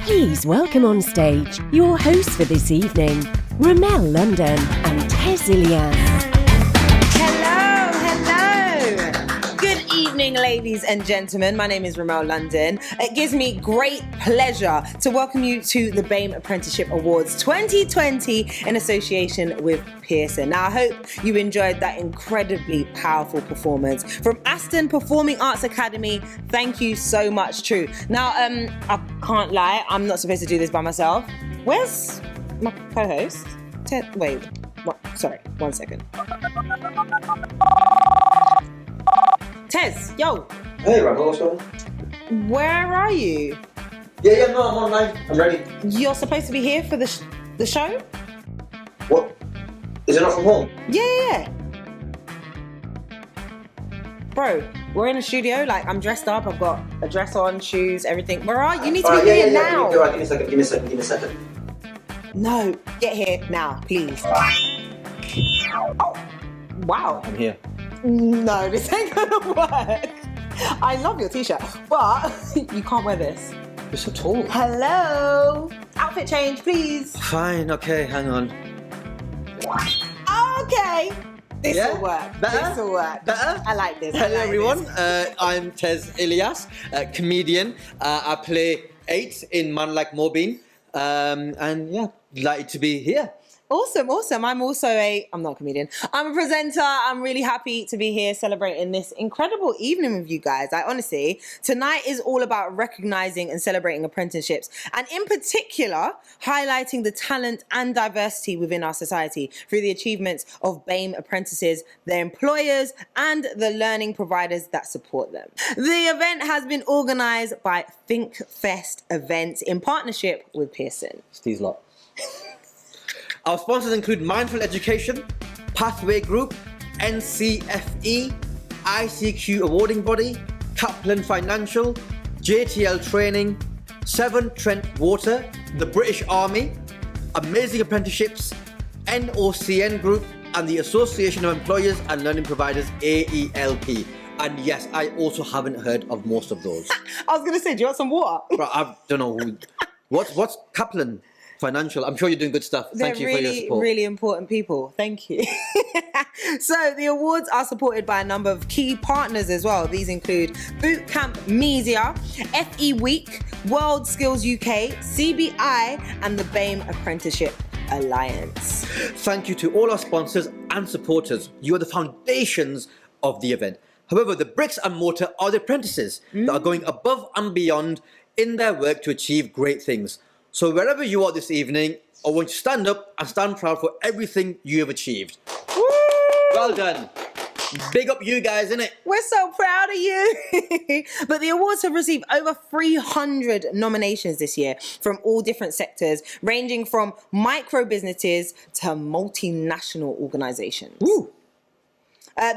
Please welcome on stage your hosts for this evening, Ramel London and Tez Ilias. Hello. Good evening, ladies and gentlemen. My name is Romario London. It gives me great pleasure to welcome you to the Bame Apprenticeship Awards 2020 in association with Pearson. Now, I hope you enjoyed that incredibly powerful performance from Aston Performing Arts Academy. Thank you so much, True. Now, I can't lie, I'm not supposed to do this by myself. Where's my co-host? Wait, sorry, 1 second. Tez, yo. Hey, Rambo, what's going on? Where are you? Yeah, no, I'm online. I'm ready. You're supposed to be here for the show? What? Is it not from home? Yeah. Bro, we're in a studio. Like, I'm dressed up. I've got a dress on, shoes, everything. Where are you? You need to be here now. All right, give me a second. No, get here now, please. Oh, wow. I'm here. No, this ain't gonna work. I love your t-shirt, but you can't wear this. You're so tall. Hello. Outfit change, please. Fine, okay, hang on. Okay. This will work. Better? This will work. Better? I like this. Hello, everyone. I'm Tez Ilias, comedian. I play 8 in Man Like Morbeen. And yeah, delighted to be here. Awesome. I'm also I'm not a comedian. I'm a presenter. I'm really happy to be here celebrating this incredible evening with you guys. Honestly, tonight is all about recognizing and celebrating apprenticeships, and in particular, highlighting the talent and diversity within our society through the achievements of Bame Apprentices, their employers, and the learning providers that support them. The event has been organized by Think Fest Events in partnership with Pearson. Steve's lot. Our sponsors include Mindful Education, Pathway Group, NCFE, ICQ Awarding Body, Kaplan Financial, JTL Training, Severn Trent Water, the British Army, Amazing Apprenticeships, NOCN Group, and the Association of Employers and Learning Providers, AELP. And yes, I also haven't heard of most of those. I was going to say, do you want some water? But I don't know who. What's Kaplan Financial? I'm sure you're doing good stuff. Thank you for your support. They're really important people. Thank you. So the awards are supported by a number of key partners as well. These include Bootcamp Media, FE Week, World Skills UK, CBI, and the Bame Apprenticeship Alliance. Thank you to all our sponsors and supporters. You are the foundations of the event. However, the bricks and mortar are the apprentices that are going above and beyond in their work to achieve great things. So wherever you are this evening, I want you to stand up and stand proud for everything you have achieved. Woo! Well done. Big up you guys, innit? We're so proud of you. But the awards have received over 300 nominations this year from all different sectors, ranging from micro businesses to multinational organizations. Woo!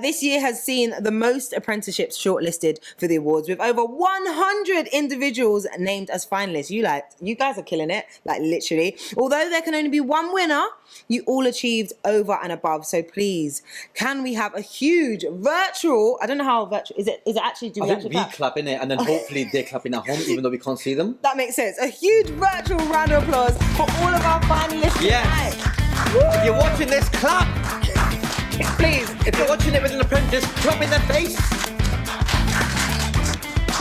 This year has seen the most apprenticeships shortlisted for the awards, with over 100 individuals named as finalists. You guys are killing it, like literally. Although there can only be one winner, you all achieved over and above. So please, can we have a huge virtual? I don't know how virtual is it. Is it actually? I think we clap in it, and then hopefully they're clapping at home, even though we can't see them. That makes sense. A huge virtual round of applause for all of our finalists yes. tonight. If you're watching this, clap. Please, if you're watching it with an apprentice, clap in their face.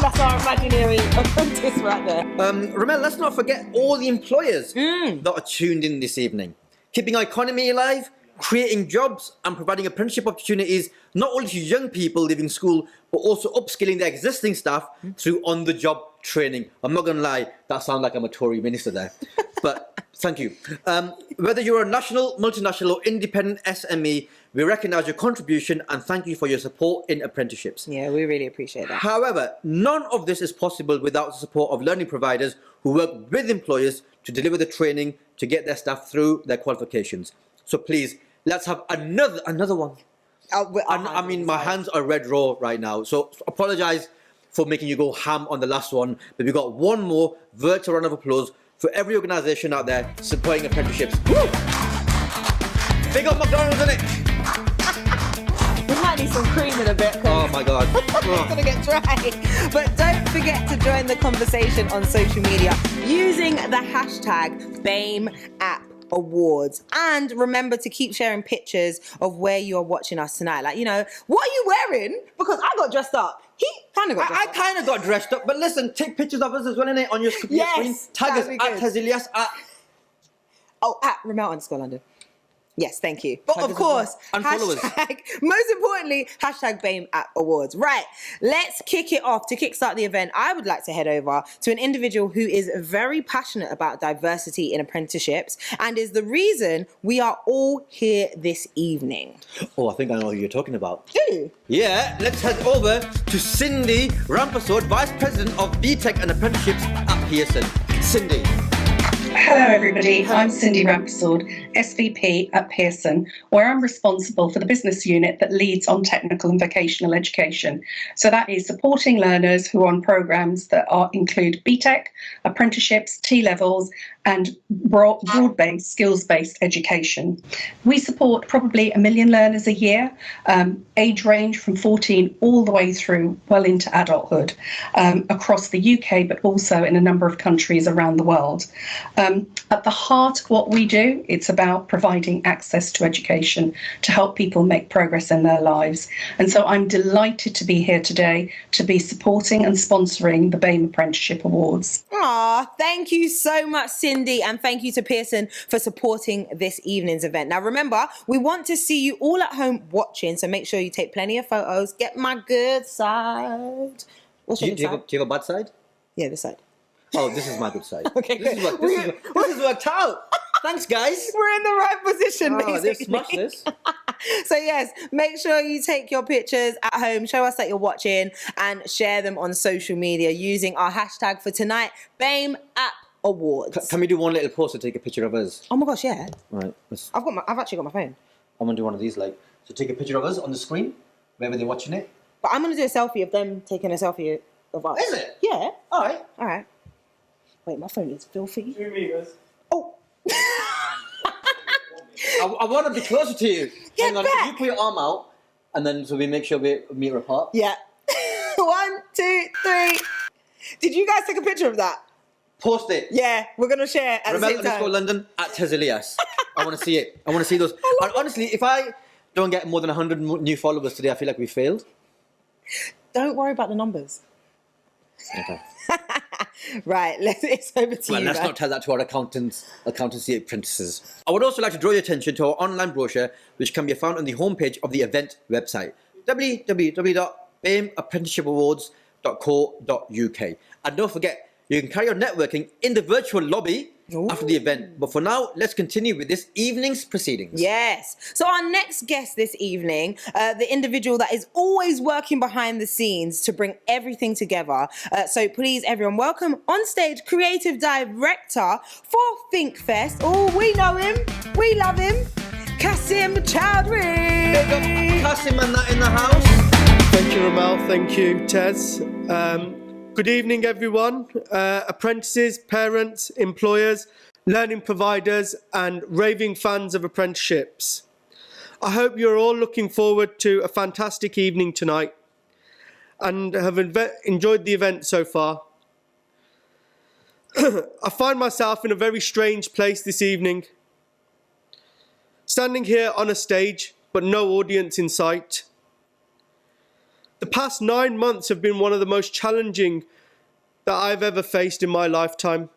That's our imaginary apprentice right there. Ramel, let's not forget all the employers that are tuned in this evening. Keeping our economy alive, creating jobs, and providing apprenticeship opportunities not only to young people leaving school, but also upskilling their existing staff through on-the-job training. I'm not going to lie, that sounds like I'm a Tory minister there. But thank you. Whether you're a national, multinational, or independent SME, we recognise your contribution and thank you for your support in apprenticeships. Yeah, we really appreciate that. However, none of this is possible without the support of learning providers who work with employers to deliver the training to get their staff through their qualifications. So please, let's have another one. I mean, my hands are red raw right now, so apologise for making you go ham on the last one, but we've got one more virtual round of applause for every organisation out there supporting apprenticeships. Woo! Big up McDonald's, innit? We might need some cream in a bit. Oh my God. It's gonna get dry. But don't forget to join the conversation on social media using the hashtag BameAppAwards. And remember to keep sharing pictures of where you are watching us tonight. Like, you know, what are you wearing? Because I got dressed up. He kind of got dressed I up. kind of got dressed up, but listen, take pictures of us as well, innit? On your screen. Yes, Tag us that'd at be good. Tezilias at... Oh, at Ramel_London. Yes, thank you. But Tag of us as well. course, And followers. most importantly, hashtag BameAppAwards. Right, let's kick it off. To kickstart the event, I would like to head over to an individual who is very passionate about diversity in apprenticeships and is the reason we are all here this evening. Oh, I think I know who you're talking about. Do you? Yeah, let's head over to Cindy Rampasord, Vice President of BTEC and Apprenticeships at Pearson. Cindy. Hello everybody, I'm Cindy Rampasord, SVP at Pearson, where I'm responsible for the business unit that leads on technical and vocational education. So that is supporting learners who are on programmes that include BTEC, apprenticeships, T-levels and broad-based, skills-based education. We support probably 1 million learners a year, age range from 14 all the way through well into adulthood, across the UK, but also in a number of countries around the world. At the heart of what we do, it's about providing access to education to help people make progress in their lives. And so I'm delighted to be here today to be supporting and sponsoring the Bame Apprenticeship Awards. Aw, thank you so much, Cindy, and thank you to Pearson for supporting this evening's event. Now, remember, we want to see you all at home watching, so make sure you take plenty of photos. Get my good side. What's Do your you good side? have a bad side? Yeah, this side. Oh, this is my good side. Okay, this good. is worked out. Thanks, guys. We're in the right position, Oh, they've basically. smashed this. So yes, make sure you take your pictures at home, show us that you're watching, and share them on social media using our hashtag for tonight, Bame App Awards. Can we do one little post to take a picture of us? Oh my gosh, yeah. Right. I've actually got my phone. I'm gonna do one of these, like, so take a picture of us on the screen, wherever they're watching it. But I'm gonna do a selfie of them taking a selfie of us. Is it? Yeah. All right. All right. Wait, my phone is filthy. 2 meters. Oh. I want to be closer to you. Get Hang on, back. you put your arm out, and then so we make sure we meet apart. Yeah. 1, 2, 3. Did you guys take a picture of that? Post it. Yeah, we're gonna share at the same Remember, time. London at Tezilias. I want to see it. I want to see those. And honestly, if I don't get more than 100 new followers today, I feel like we failed. Don't worry about the numbers. Okay. Right, it's over to Well, you. let's man. not tell that to our accountancy apprentices. I would also like to draw your attention to our online brochure, which can be found on the homepage of the event website, www.bameapprenticeshipawards.co.uk. And don't forget, you can carry on networking in the virtual lobby after the event. But for now, let's continue with this evening's proceedings. Yes. So our next guest this evening, the individual that is always working behind the scenes to bring everything together. So please, everyone, welcome on stage Creative Director for ThinkFest. Oh, we know him. We love him. Kasim Chowdhury. Big up Kasim and that in the house. Thank you, Ramel. Thank you, Tez. Good evening, everyone. Apprentices, parents, employers, learning providers, and raving fans of apprenticeships. I hope you're all looking forward to a fantastic evening tonight and have enjoyed the event so far. I find myself in a very strange place this evening. Standing here on a stage, but no audience in sight. The past 9 months have been one of the most challenging that I've ever faced in my lifetime,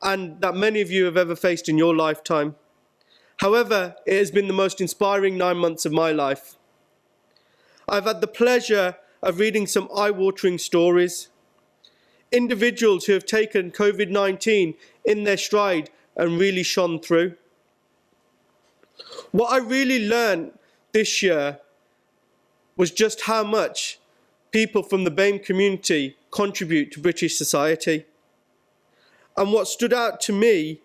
and that many of you have ever faced in your lifetime. However, it has been the most inspiring 9 months of my life. I've had the pleasure of reading some eye-watering stories, individuals who have taken COVID-19 in their stride and really shone through. What I really learned this year was just how much people from the Bame community contribute to British society. And what stood out to me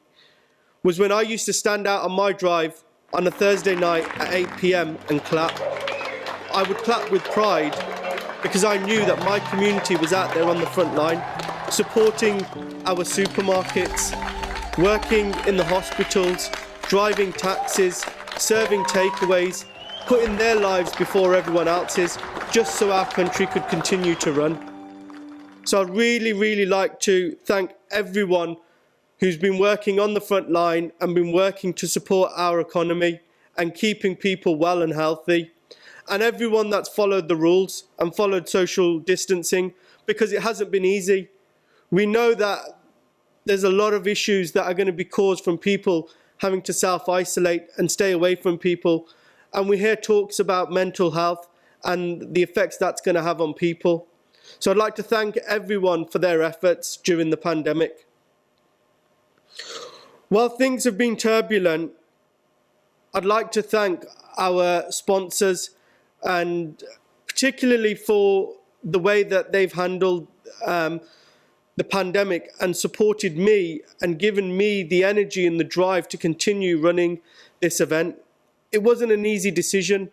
was when I used to stand out on my drive on a Thursday night at 8 p.m. and clap. I would clap with pride because I knew that my community was out there on the front line, supporting our supermarkets, working in the hospitals, driving taxis, serving takeaways, putting their lives before everyone else's, just so our country could continue to run. So I'd really like to thank everyone who's been working on the front line and been working to support our economy and keeping people well and healthy, and everyone that's followed the rules and followed social distancing, because it hasn't been easy. We know that there's a lot of issues that are going to be caused from people having to self-isolate and stay away from people, and we hear talks about mental health and the effects that's going to have on people. So I'd like to thank everyone for their efforts during the pandemic. While things have been turbulent, I'd like to thank our sponsors, and particularly for the way that they've handled the pandemic and supported me and given me the energy and the drive to continue running this event. It wasn't an easy decision.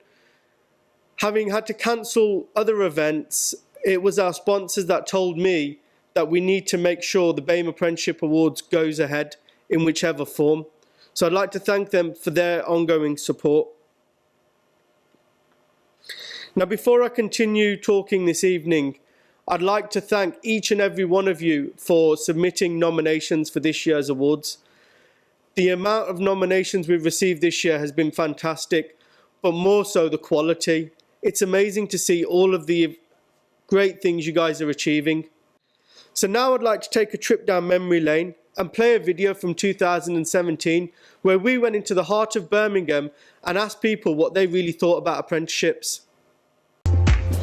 Having had to cancel other events, it was our sponsors that told me that we need to make sure the Bame Apprenticeship Awards goes ahead in whichever form. So I'd like to thank them for their ongoing support. Now, before I continue talking this evening, I'd like to thank each and every one of you for submitting nominations for this year's awards. The amount of nominations we've received this year has been fantastic, but more so the quality. It's amazing to see all of the great things you guys are achieving. So now I'd like to take a trip down memory lane and play a video from 2017 where we went into the heart of Birmingham and asked people what they really thought about apprenticeships.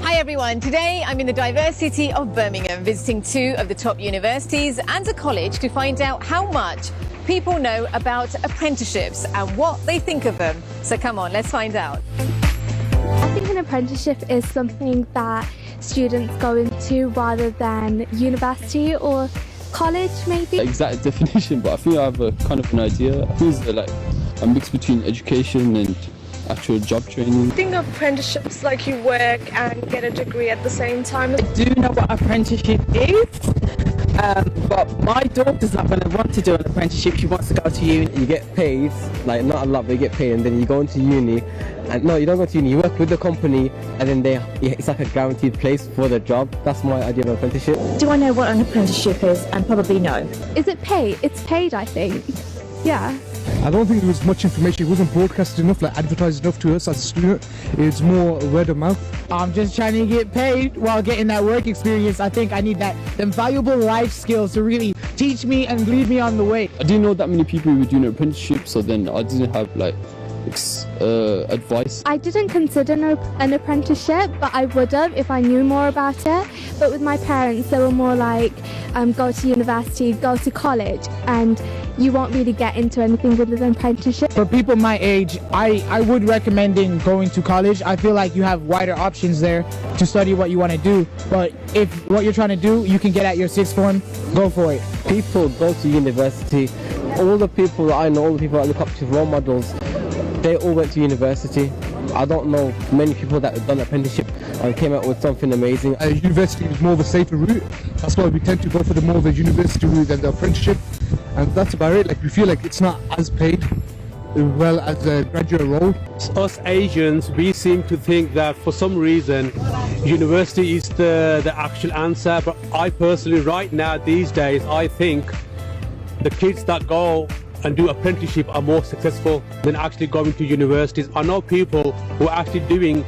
Hi everyone, today I'm in the diversity of Birmingham visiting two of the top universities and a college to find out how much people know about apprenticeships and what they think of them. So come on, let's find out. I think an apprenticeship is something that students go into rather than university or college maybe. Exact definition, but I think I have a kind of an idea. I think it's like a mix between education and actual job training. I think apprenticeships like you work and get a degree at the same time. I do know what apprenticeship is, but my daughter's not going to want to do an apprenticeship. She wants to go to uni. You get paid, like not a lot, but you get paid, and then you go into uni. And no, you don't go to uni, you work with the company, and then it's like a guaranteed place for the job. That's my idea of apprenticeship. Do I know what an apprenticeship is? And probably no. Is it paid? It's paid, I think. Yeah. I don't think there was much information. It wasn't broadcasted enough, like advertised enough to us as a student. It's more word of mouth. I'm just trying to get paid while getting that work experience. I think I need them valuable life skills to really teach me and lead me on the way. I didn't know that many people were doing an apprenticeship, so then I didn't have like advice. I didn't consider an apprenticeship, but I would have if I knew more about it. But with my parents, they were more like, go to university, go to college, and you won't really get into anything with an apprenticeship. For people my age, I would recommend going to college. I feel like you have wider options there to study what you want to do. But if what you're trying to do, you can get at your sixth form, go for it. People go to university. All the people that I know, all the people I look up to, role models, they all went to university. I don't know many people that have done apprenticeship and came out with something amazing. University is more of a safer route. That's why we tend to go for the more of the university route than the apprenticeship. And that's about it. Like, we feel like it's not as paid well as a graduate role. Us Asians, we seem to think that for some reason university is the actual answer. But I personally, right now, these days, I think the kids that go and do apprenticeship are more successful than actually going to universities. I know people who are actually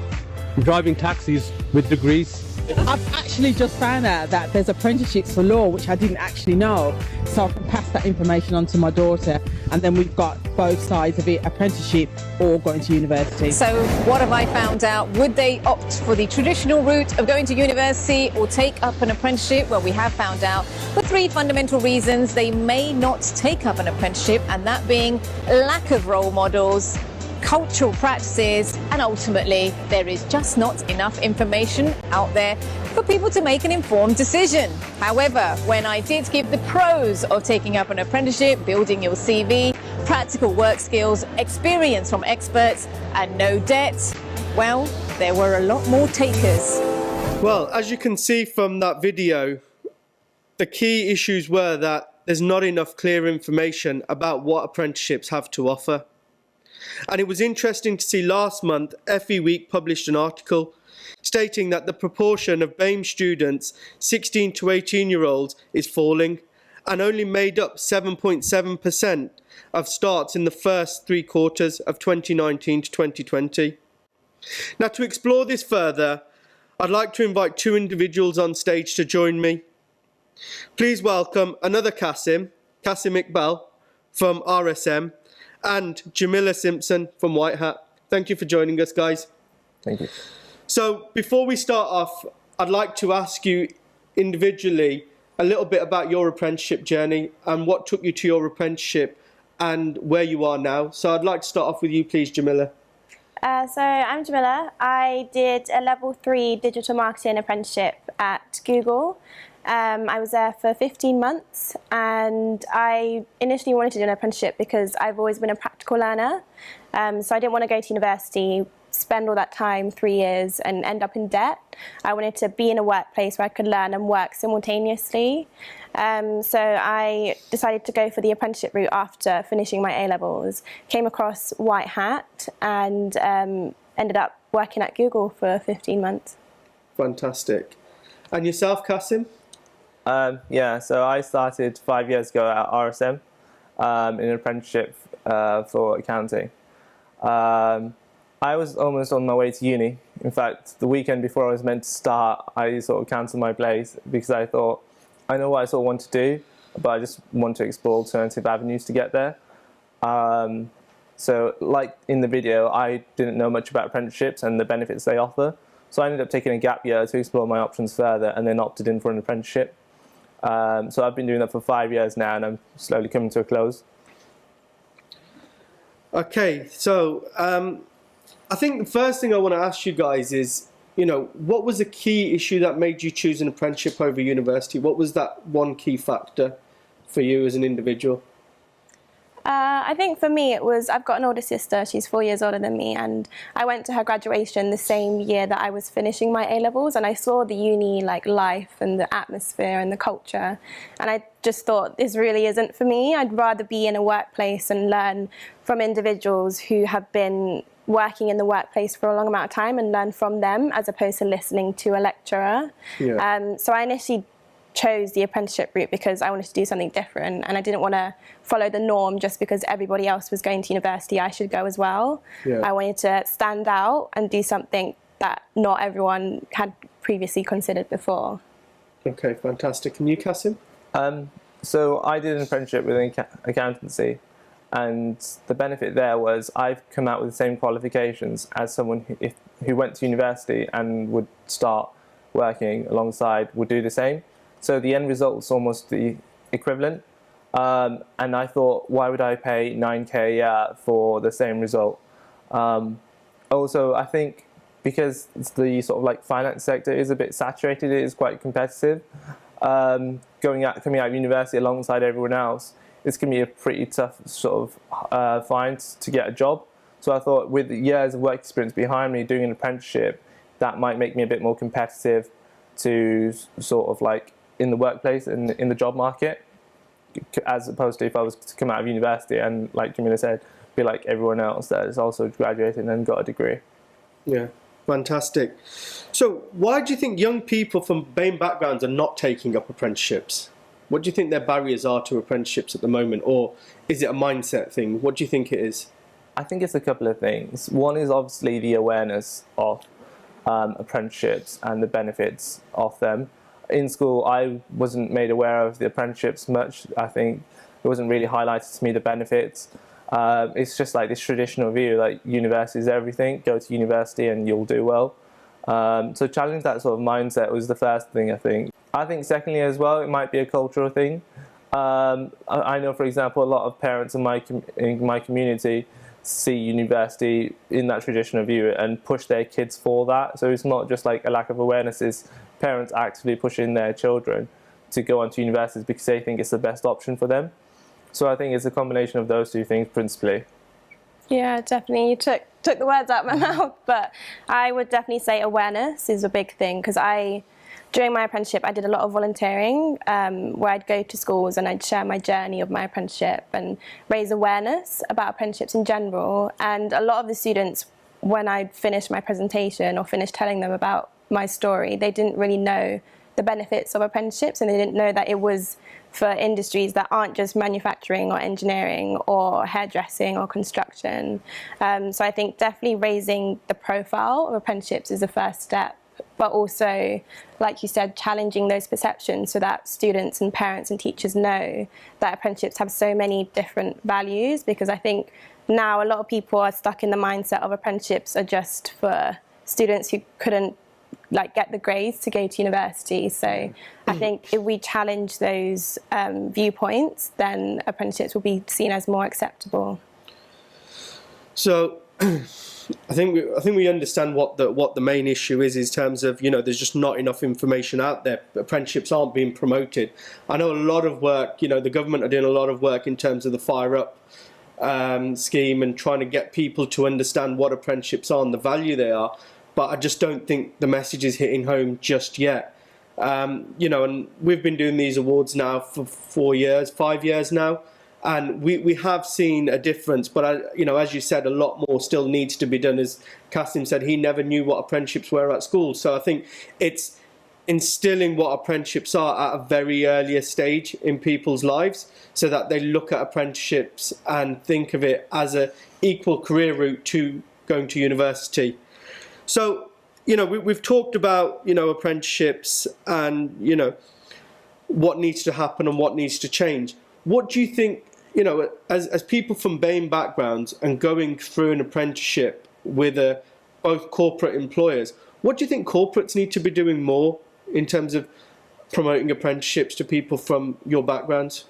driving taxis with degrees. I've actually just found out that there's apprenticeships for law, which I didn't actually know. So I can pass that information on to my daughter. And then we've got both sides of it, apprenticeship or going to university. So what have I found out? Would they opt for the traditional route of going to university or take up an apprenticeship? Well, we have found out for three fundamental reasons they may not take up an apprenticeship, and that being lack of role models, cultural practices, and ultimately there is just not enough information out there for people to make an informed decision. However, when I did give the pros of taking up an apprenticeship, building your CV, practical work skills, experience from experts, and no debt, well, there were a lot more takers. Well, as you can see from that video, the key issues were that there's not enough clear information about what apprenticeships have to offer. And it was interesting to see last month FE Week published an article stating that the proportion of Bame students 16 to 18-year-olds is falling and only made up 7.7% of starts in the first 3 quarters of 2019 to 2020. Now, to explore this further, I'd like to invite 2 individuals on stage to join me. Please welcome another Qasim Iqbal from RSM, and Jamila Simpson from White Hat. Thank you for joining us, guys. Thank you. So before we start off, I'd like to ask you individually a little bit about your apprenticeship journey and what took you to your apprenticeship and where you are now. So I'd like to start off with you, please, Jamila. So I'm Jamila. I did a level 3 digital marketing apprenticeship at Google. I was there for 15 months, and I initially wanted to do an apprenticeship because I've always been a practical learner. So I didn't want to go to university, spend all that time, 3 years, and end up in debt. I wanted to be in a workplace where I could learn and work simultaneously. So I decided to go for the apprenticeship route after finishing my A-levels. Came across White Hat and ended up working at Google for 15 months. Fantastic. And yourself, Qasim? Yeah, so I started 5 years ago at RSM in an apprenticeship for accounting. I was almost on my way to uni. In fact, the weekend before I was meant to start, I sort of cancelled my place because I thought, I know what I sort of want to do, but I just want to explore alternative avenues to get there. So like in the video, I didn't know much about apprenticeships and the benefits they offer. So I ended up taking a gap year to explore my options further and then opted in for an apprenticeship. So I've been doing that for 5 years now, and I'm slowly coming to a close. Okay, so I think the first thing I want to ask you guys is, what was the key issue that made you choose an apprenticeship over university? What was that one key factor for you as an individual? I think for me it was, I've got an older sister, she's 4 years older than me, and I went to her graduation the same year that I was finishing my A-levels, and I saw the uni life and the atmosphere and the culture, and I just thought, this really isn't for me. I'd rather be in a workplace and learn from individuals who have been working in the workplace for a long amount of time and learn from them as opposed to listening to a lecturer. Yeah. So I initially chose the apprenticeship route because I wanted to do something different, and I didn't want to follow the norm just because everybody else was going to university, I should go as well. Yeah. I wanted to stand out and do something that not everyone had previously considered before. Okay, fantastic. And you, Qasim? So I did an apprenticeship within accountancy, and the benefit there was I've come out with the same qualifications as someone who went to university and would start working alongside would do the same. So the end result is almost the equivalent. And I thought, why would I pay 9k a year for the same result? Also, I think because the sort of finance sector is a bit saturated, it is quite competitive. Coming out of university alongside everyone else, it's going to be a pretty tough sort of find to get a job. So I thought, with years of work experience behind me doing an apprenticeship, that might make me a bit more competitive to sort of in the workplace and in the job market, as opposed to if I was to come out of university and, like Jamila said, be like everyone else that has also graduated and got a degree. Yeah, fantastic. So why do you think young people from Bame backgrounds are not taking up apprenticeships? What do you think their barriers are to apprenticeships at the moment, or is it a mindset thing? What do you think it is? I think it's a couple of things. One is obviously the awareness of apprenticeships and the benefits of them. In school, I wasn't made aware of the apprenticeships much. I think it wasn't really highlighted to me the benefits. It's just this traditional view, university is everything, go to university and you'll do well. So challenge that sort of mindset was the first thing, I think. I think secondly as well, it might be a cultural thing. I know, for example, a lot of parents in my community see university in that traditional view and push their kids for that. So it's not just a lack of awareness, it's parents actively pushing their children to go on to universities because they think it's the best option for them. So I think it's a combination of those two things principally. Yeah, definitely. You took the words out of my mouth, but I would definitely say awareness is a big thing, because I during my apprenticeship, I did a lot of volunteering, where I'd go to schools and I'd share my journey of my apprenticeship and raise awareness about apprenticeships in general. And a lot of the students, when I'd finished my presentation or finished telling them about my story, they didn't really know the benefits of apprenticeships, and they didn't know that it was for industries that aren't just manufacturing or engineering or hairdressing or construction. So I think definitely raising the profile of apprenticeships is the first step, but also, like you said, challenging those perceptions so that students and parents and teachers know that apprenticeships have so many different values, because I think now a lot of people are stuck in the mindset of apprenticeships are just for students who couldn't get the grades to go to university. So I think if we challenge those viewpoints, then apprenticeships will be seen as more acceptable. So I think we understand what the main issue is in terms of, there's just not enough information out there. Apprenticeships aren't being promoted. I know a lot of work, the government are doing a lot of work in terms of the Fire Up scheme and trying to get people to understand what apprenticeships are and the value they are. But I just don't think the message is hitting home just yet. And we've been doing these awards now for 5 years now, and we have seen a difference. But as you said, a lot more still needs to be done. As Kasim said, he never knew what apprenticeships were at school. So I think it's instilling what apprenticeships are at a very earlier stage in people's lives, so that they look at apprenticeships and think of it as an equal career route to going to university. So, we've talked about, apprenticeships and, what needs to happen and what needs to change. What do you think, as people from Bame backgrounds and going through an apprenticeship with both corporate employers, what do you think corporates need to be doing more in terms of promoting apprenticeships to people from your backgrounds?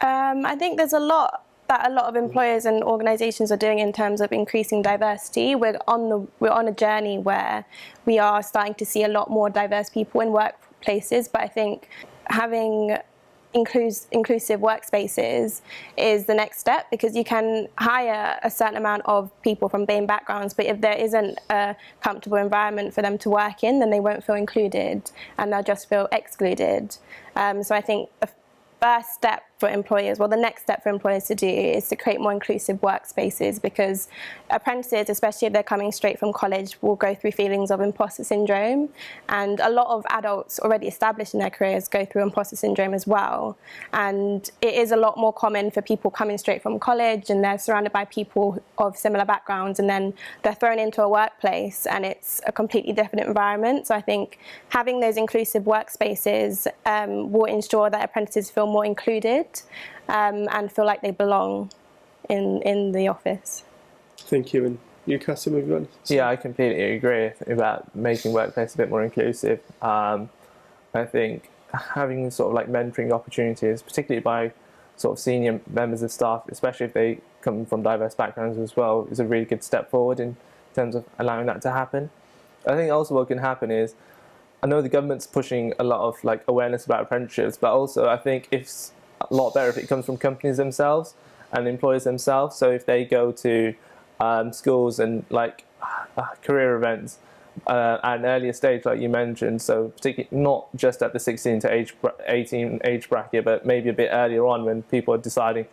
I think there's a lot that a lot of employers and organisations are doing in terms of increasing diversity. We're on a journey where we are starting to see a lot more diverse people in workplaces, but I think having inclusive workspaces is the next step, because you can hire a certain amount of people from BAME backgrounds, but if there isn't a comfortable environment for them to work in, then they won't feel included and they'll just feel excluded. So I think the first step for employers, the next step for employers to do is to create more inclusive workspaces, because apprentices, especially if they're coming straight from college, will go through feelings of imposter syndrome, and a lot of adults already established in their careers go through imposter syndrome as well. And it is a lot more common for people coming straight from college and they're surrounded by people of similar backgrounds, and then they're thrown into a workplace and it's a completely different environment. So I think having those inclusive workspaces will ensure that apprentices feel more included and feel like they belong in the office. Thank you. And you, Kasim? Yeah, I completely agree about making workplace a bit more inclusive. I think having sort of mentoring opportunities, particularly by sort of senior members of staff, especially if they come from diverse backgrounds as well, is a really good step forward in terms of allowing that to happen. I think also what can happen is, I know the government's pushing a lot of awareness about apprenticeships, but also I think it's a lot better if it comes from companies themselves and employers themselves. So if they go to schools and career events at an earlier stage, like you mentioned, so particularly not just at the 16 to 18 age bracket, but maybe a bit earlier on when people are deciding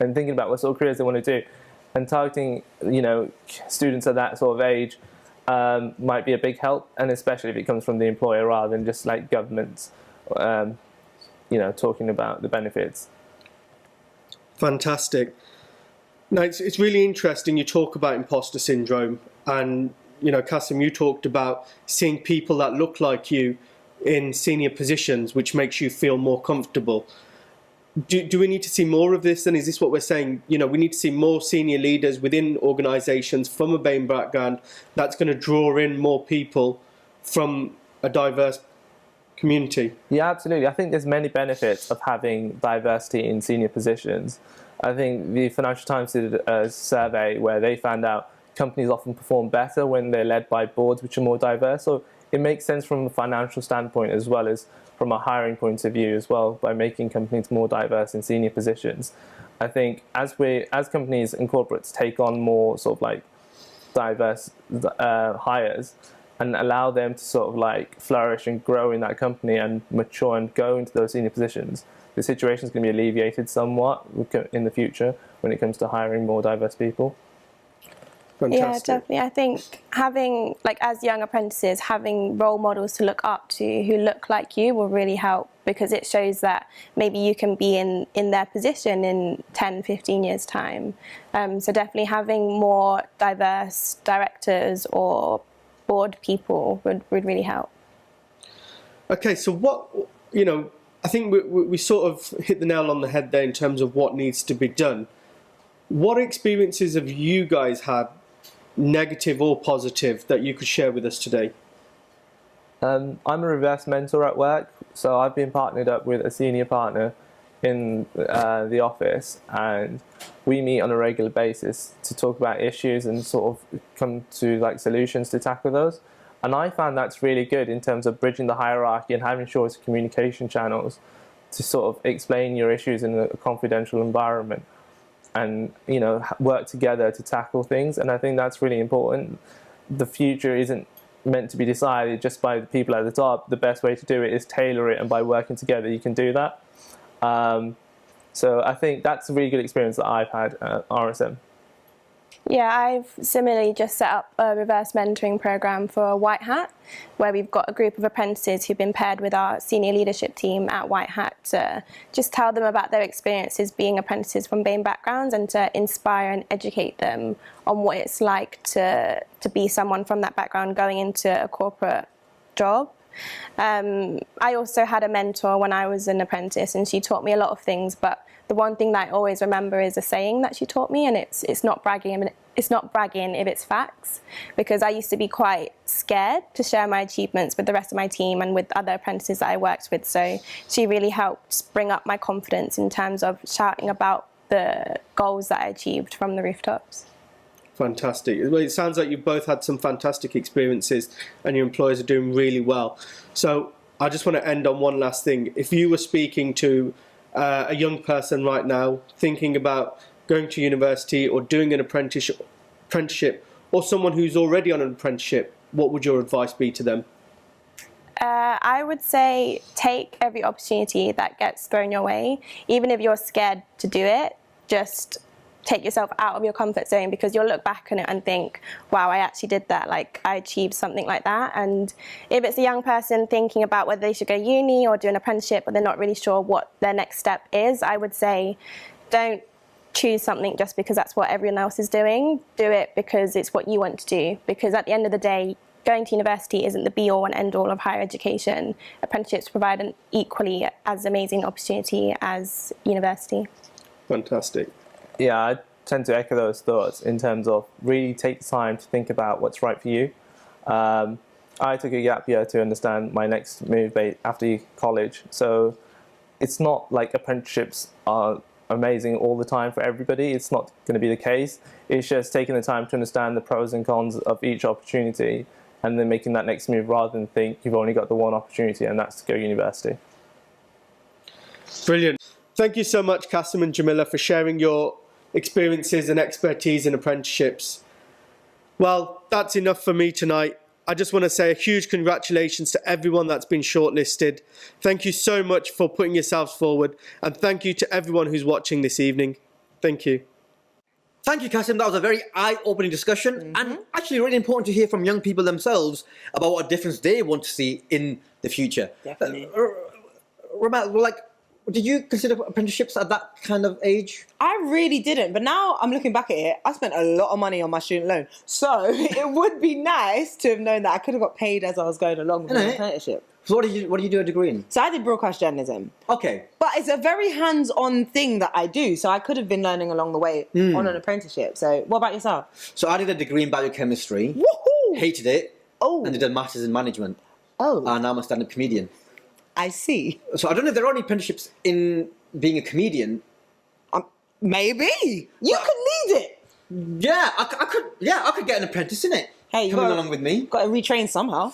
and thinking about what sort of careers they want to do, and targeting students at that sort of age might be a big help, and especially if it comes from the employer rather than just governments talking about the benefits. Fantastic. Now, it's really interesting you talk about imposter syndrome, and Kasim, you talked about seeing people that look like you in senior positions, which makes you feel more comfortable. Do we need to see more of this? And is this what we're saying? We need to see more senior leaders within organisations from a BAME background that's going to draw in more people from a diverse community. Yeah, absolutely. I think there's many benefits of having diversity in senior positions. I think the Financial Times did a survey where they found out companies often perform better when they're led by boards which are more diverse. So it makes sense from a financial standpoint as well as from a hiring point of view as well, by making companies more diverse in senior positions. I think as companies and corporates take on more sort of diverse hires, and allow them to sort of like flourish and grow in that company and mature and go into those senior positions, the situation is going to be alleviated somewhat in the future when it comes to hiring more diverse people. Fantastic. Yeah, definitely. I think having, like, as young apprentices, having role models to look up to who look like you will really help, because it shows that maybe you can be in their position in 10, 15 years' time. So definitely having more diverse directors or board people would really help. Okay, so what, I think we sort of hit the nail on the head there in terms of what needs to be done. What experiences have you guys had, negative or positive, that you could share with us today? I'm a reverse mentor at work, so I've been partnered up with a senior partner in the office, and we meet on a regular basis to talk about issues and sort of come to like solutions to tackle those. And I found that's really good in terms of bridging the hierarchy and having short communication channels to sort of explain your issues in a confidential environment, and work together to tackle things. And I think that's really important. The future isn't meant to be decided just by the people at the top. The best way to do it is tailor it, and by working together you can do that. So I think that's a really good experience that I've had at RSM. Yeah, I've similarly just set up a reverse mentoring program for White Hat, where we've got a group of apprentices who've been paired with our senior leadership team at White Hat to just tell them about their experiences being apprentices from Bame backgrounds, and to inspire and educate them on what it's like to be someone from that background going into a corporate job. I also had a mentor when I was an apprentice, and she taught me a lot of things, but the one thing that I always remember is a saying that she taught me, and it's not bragging. It's not bragging if it's facts, because I used to be quite scared to share my achievements with the rest of my team and with other apprentices that I worked with. So she really helped bring up my confidence in terms of shouting about the goals that I achieved from the rooftops. Fantastic. Well, it sounds like you've both had some fantastic experiences and your employers are doing really well. So I just want to end on one last thing. If you were speaking to a young person right now thinking about going to university or doing an apprenticeship, or someone who's already on an apprenticeship, what would your advice be to them? I would say take every opportunity that gets thrown your way. Even if you're scared to do it, just take yourself out of your comfort zone, because you'll look back on it and think, wow, I actually did that, like I achieved something like that. And if it's a young person thinking about whether they should go uni or do an apprenticeship, but they're not really sure what their next step is, I would say don't choose something just because that's what everyone else is doing. Do it because it's what you want to do, because at the end of the day, going to university isn't the be-all and end-all of higher education. Apprenticeships provide an equally as amazing opportunity as university. Fantastic. Yeah, I tend to echo those thoughts in terms of really take the time to think about what's right for you. I took a gap year to understand my next move after college. So it's not like apprenticeships are amazing all the time for everybody. It's not going to be the case. It's just taking the time to understand the pros and cons of each opportunity, and then making that next move rather than think you've only got the one opportunity, and that's to go to university. Brilliant. Thank you so much, Qasim and Jamila, for sharing your experiences and expertise in apprenticeships. Well, that's enough for me tonight. I just want to say a huge congratulations to everyone that's been shortlisted. Thank you so much for putting yourselves forward, and thank you to everyone who's watching this evening. Thank you. Thank you, Qasim. That was a very eye-opening discussion, and actually really important to hear from young people themselves about what difference they want to see in the future. Definitely. Romario, did you consider apprenticeships at that kind of age? I really didn't, but now I'm looking back at it, I spent a lot of money on my student loan. So it would be nice to have known that I could have got paid as I was going along with my apprenticeship. So what do you do a degree in? So I did broadcast journalism. Okay. But it's a very hands-on thing that I do, so I could have been learning along the way on an apprenticeship. So what about yourself? So I did a degree in biochemistry. Woohoo! Hated it. Oh. And did a master's in management. Oh. And now I'm a stand-up comedian. I see. So I don't know if there are any apprenticeships in being a comedian. Maybe. You could lead it. Yeah, I could get an apprentice in it. Hey, coming along with me. Got to retrain somehow.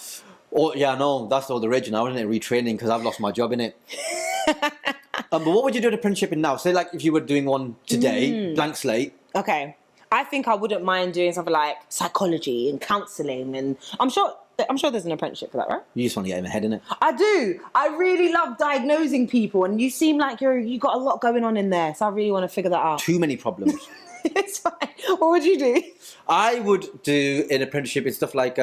Oh yeah, no, that's all the rage now, isn't it? Retraining, because I've lost my job in it. But what would you do an apprenticeship in now? Say if you were doing one today, blank slate. Okay. I think I wouldn't mind doing something like psychology and counselling, and I'm sure I'm sure there's an apprenticeship for that, right? You just want to get in my head, innit? I do. I really love diagnosing people, and you seem like you got a lot going on in there, so I really want to figure that out. Too many problems. It's fine. What would you do? I would do an apprenticeship in stuff like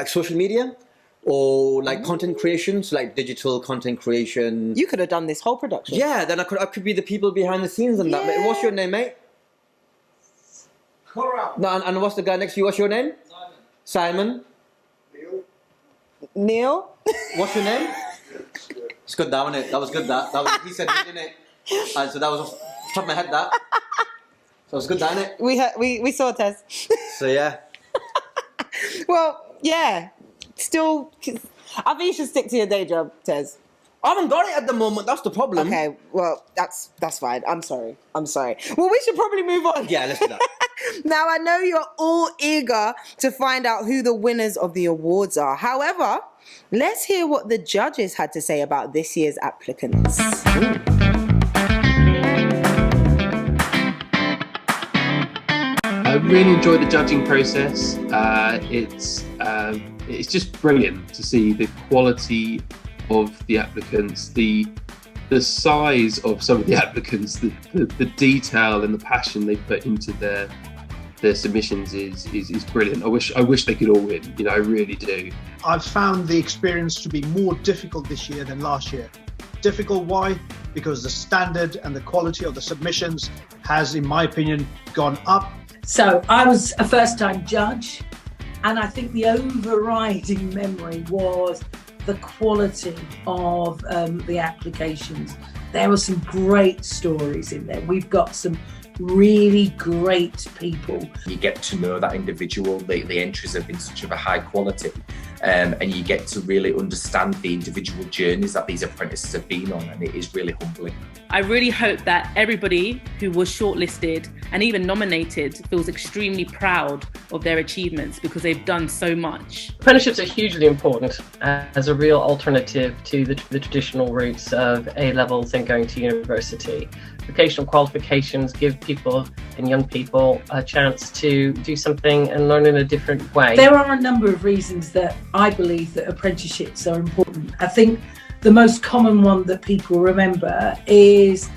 social media or like content creation, so like digital content creation. You could have done this whole production. Yeah, then I could be the people behind the scenes and that. Yeah. What's your name, mate? No, and what's the guy next to you? What's your name? Simon. Neil? What's your name? It's good, that, wasn't it? That was good, that. He said it, didn't it? And so that was off the top of my head, that. So it was good, that, innit? We saw Tez. So, yeah. Well, yeah. Still, I think you should stick to your day job, Tez. I haven't got it at the moment, that's the problem. Okay, well, that's fine. I'm sorry. Well, we should probably move on. Yeah, let's do that. Now, I know you're all eager to find out who the winners of the awards are. However, let's hear what the judges had to say about this year's applicants. I really enjoyed the judging process. It's just brilliant to see the quality of the applicants, the size of some of the applicants, the detail and the passion they put into their submissions is brilliant. I wish they could all win. I really do. I've found the experience to be more difficult this year than last year. Difficult, why? Because the standard and the quality of the submissions has, in my opinion, gone up. So I was a first-time judge, and I think the overriding memory was the quality of the applications. There were some great stories in there. We've got some really great people. You get to know that individual. The entries have been such of a high quality, and you get to really understand the individual journeys that these apprentices have been on, and it is really humbling. I really hope that everybody who was shortlisted and even nominated feels extremely proud of their achievements because they've done so much. Apprenticeships are hugely important as a real alternative to the traditional routes of A-levels and going to university. Vocational qualifications give people and young people a chance to do something and learn in a different way. There are a number of reasons that I believe that apprenticeships are important. I think the most common one that people remember is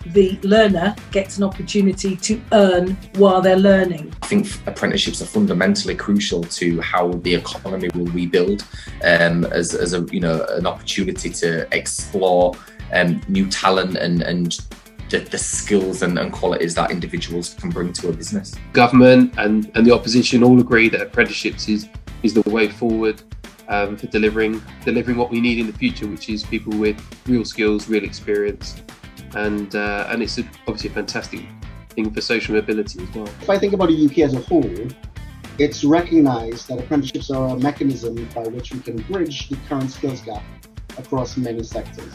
the learner gets an opportunity to earn while they're learning. I think apprenticeships are fundamentally crucial to how the economy will rebuild, as an opportunity to explore new talent and the skills and qualities that individuals can bring to a business. Government and the opposition all agree that apprenticeships is the way forward for delivering what we need in the future, which is people with real skills, real experience, and it's obviously a fantastic thing for social mobility as well. If I think about the UK as a whole, it's recognised that apprenticeships are a mechanism by which we can bridge the current skills gap across many sectors.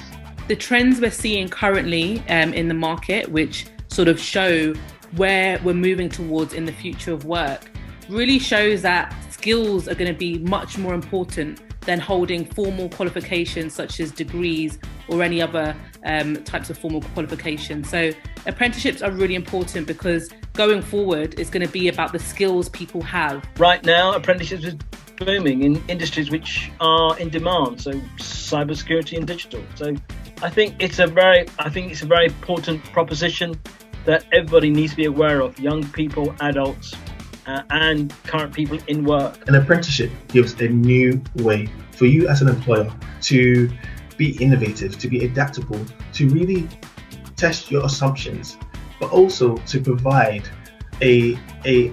The trends we're seeing currently in the market, which sort of show where we're moving towards in the future of work, really shows that skills are going to be much more important than holding formal qualifications such as degrees or any other types of formal qualifications. So apprenticeships are really important because going forward it's going to be about the skills people have. Right now, apprenticeships is booming in industries which are in demand, so cybersecurity and digital. So I think it's a very important proposition that everybody needs to be aware of, young people, adults, and current people in work. An apprenticeship gives a new way for you as an employer to be innovative, to be adaptable, to really test your assumptions, but also to provide a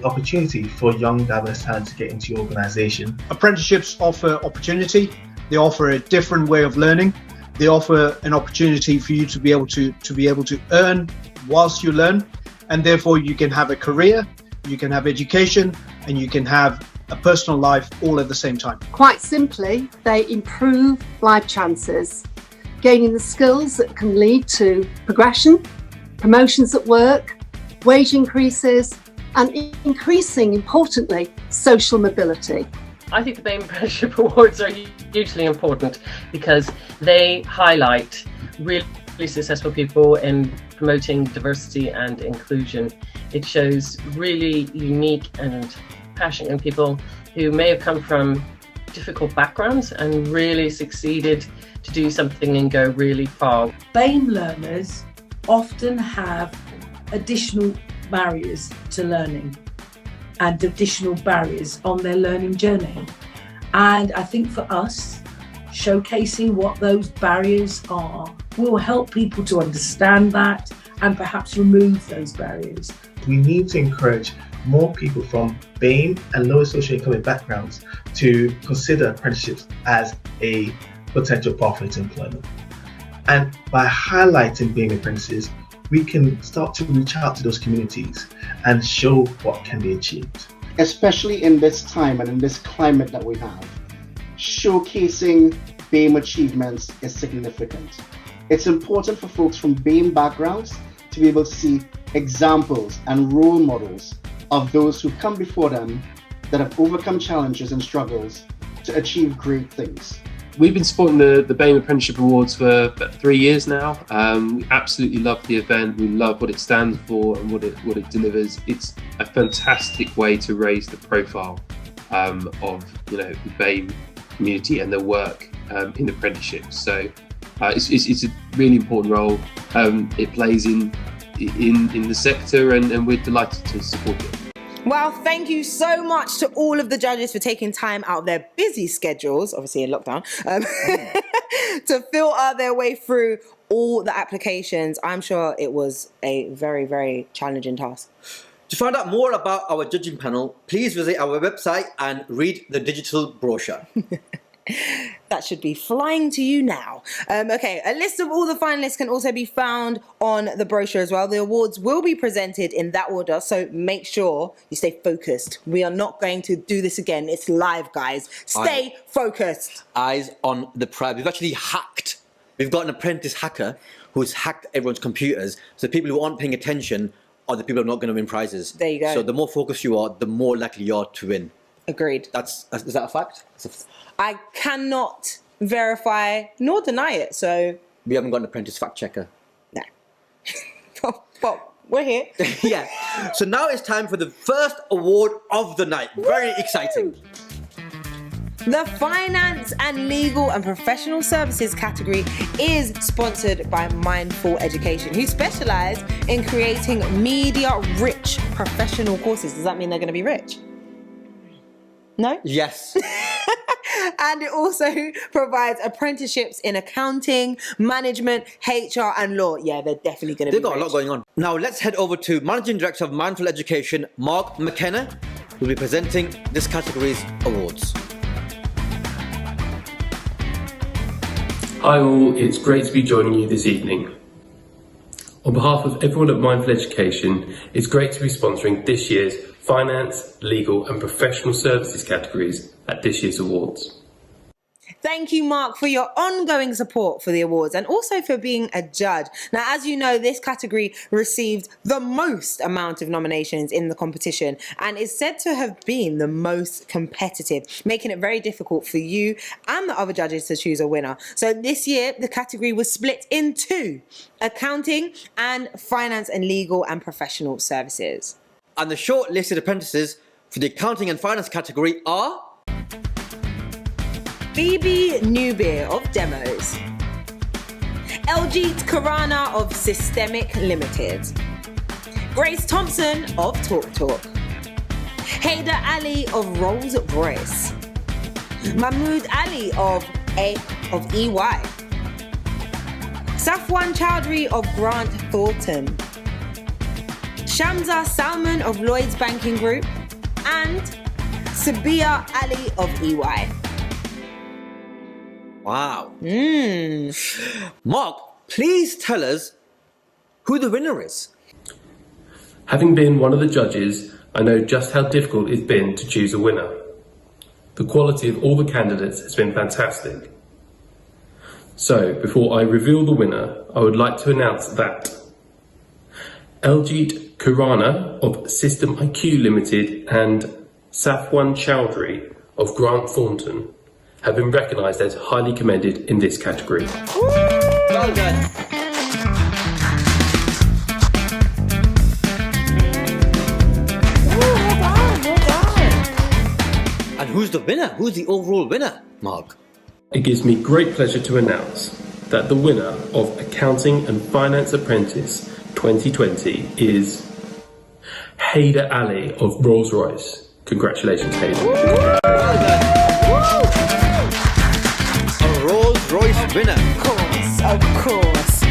opportunity for young diverse talent to get into your organisation. Apprenticeships offer opportunity. They offer a different way of learning. They offer an opportunity for you to be able to earn whilst you learn, and therefore you can have a career, you can have education, and you can have a personal life all at the same time. Quite simply, they improve life chances, gaining the skills that can lead to progression, promotions at work, wage increases, and increasing, importantly, social mobility. I think the Bame Apprenticeship Awards are hugely important because they highlight really successful people in promoting diversity and inclusion. It shows really unique and passionate young people who may have come from difficult backgrounds and really succeeded to do something and go really far. Bame learners often have additional barriers to learning and additional barriers on their learning journey. And I think for us, showcasing what those barriers are will help people to understand that and perhaps remove those barriers. We need to encourage more people from Bame and lower socioeconomic backgrounds to consider apprenticeships as a potential pathway to employment. And by highlighting Bame apprentices, we can start to reach out to those communities and show what can be achieved. Especially in this time and in this climate that we have, showcasing Bame achievements is significant. It's important for folks from Bame backgrounds to be able to see examples and role models of those who come before them that have overcome challenges and struggles to achieve great things. We've been supporting the Bame Apprenticeship Awards for about 3 years now. We absolutely love the event. We love what it stands for and what it delivers. It's a fantastic way to raise the profile of the Bame community and their work in apprenticeships. So it's a really important role it plays in the sector, and we're delighted to support it. Well, thank you so much to all of the judges for taking time out of their busy schedules, obviously in lockdown, to filter their way through all the applications. I'm sure it was a very, very challenging task. To find out more about our judging panel, please visit our website and read the digital brochure. That should be flying to you now. Okay, a list of all the finalists can also be found on the brochure as well. The awards will be presented in that order, so make sure you stay focused. We are not going to do this again. It's live, guys. Stay focused. Eyes on the prize. We've actually hacked. We've got an apprentice hacker who's hacked everyone's computers, so people who aren't paying attention are the people who are not going to win prizes. There you go. So the more focused you are, the more likely you are to win. Agreed. Is that a fact? I cannot verify nor deny it, so... We haven't got an apprentice fact checker. No. Well, we're here. Yeah. So now it's time for the first award of the night. Very exciting. The Finance and Legal and Professional Services category is sponsored by Mindful Education, who specialise in creating media-rich professional courses. Does that mean they're going to be rich? No? Yes. And it also provides apprenticeships in accounting, management, HR and law. Yeah, they're definitely going to be They've got a lot going on. Now let's head over to Managing Director of Mindful Education, Mark McKenna, who will be presenting this category's awards. Hi all, it's great to be joining you this evening. On behalf of everyone at Mindful Education, it's great to be sponsoring this year's Finance, Legal and Professional Services categories at this year's awards. Thank you, Mark, for your ongoing support for the awards and also for being a judge. Now, as you know, this category received the most amount of nominations in the competition and is said to have been the most competitive, making it very difficult for you and the other judges to choose a winner. So this year, the category was split in two: accounting and finance and legal and professional services. And the shortlisted apprentices for the accounting and finance category are... Phoebe Newbeer of Demos, Eljeet Karana of Systemic Limited, Grace Thompson of Talk Talk, Haider Ali of Rolls Royce, Mahmood Ali of EY, Safwan Chowdhury of Grant Thornton, Shamsa Salman of Lloyds Banking Group, and Sabia Ali of EY. Wow. Mark, please tell us who the winner is. Having been one of the judges, I know just how difficult it's been to choose a winner. The quality of all the candidates has been fantastic. So, before I reveal the winner, I would like to announce that Eljeet Karana of System IQ Limited and Safwan Chowdhury of Grant Thornton have been recognised as highly commended in this category. Well done. Well done. And who's who's the winner? Who's the overall winner, Mark? It gives me great pleasure to announce that the winner of Accounting and Finance Apprentice 2020 is Haider Ali of Rolls-Royce. Congratulations, Haider. A Rolls-Royce winner. Of course.